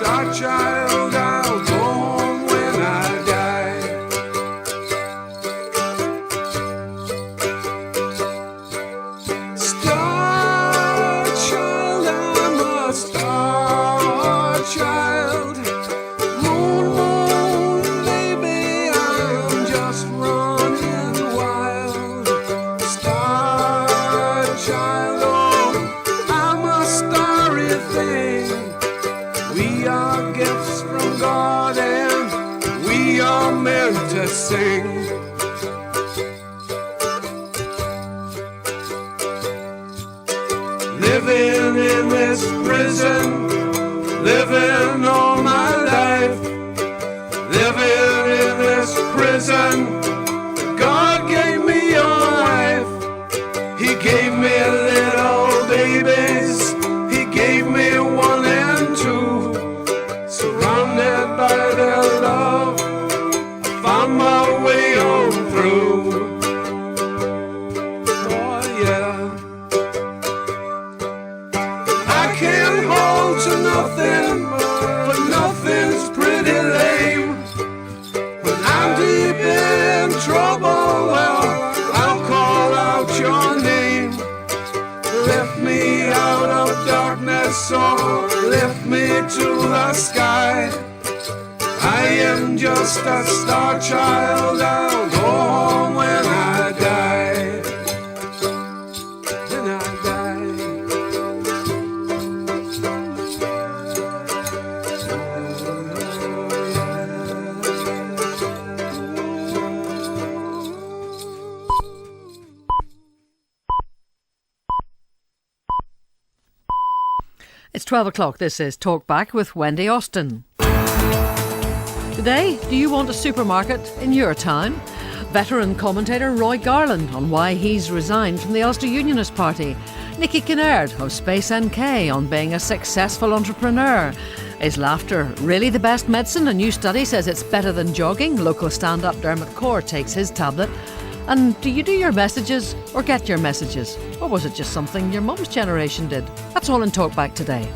star child, I'll go home when I die. Star child, I'm a star child. Moon, moon, baby, I'm just running wild. Star child, oh, I'm a starry thing. We are gifts from God and we are meant to sing. Living in this prison, living all my life. Living in this prison, God gave me your life. He gave me little babies, He gave me one and two. Surrounded by their love, I found my way on through. Oh yeah, I can't hold to nothing, but nothing's pretty lame. When I'm deep in trouble, well, I'll call out your name. Lift me out of darkness, or lift me to the sky. I am just a star child, I'll go home when I die. When I It's 12 o'clock. This is Talk Back with Wendy Austin. Today, do you want a supermarket in your town? Veteran commentator Roy Garland on why he's resigned from the Ulster Unionist Party. Nicky Kinnaird of Space NK on being a successful entrepreneur. Is laughter really the best medicine? A new study says it's better than jogging. Local stand-up Dermot Core takes his tablet. And do you do your messages or get your messages? Or was it just something your mum's generation did? That's all in Talk Back today.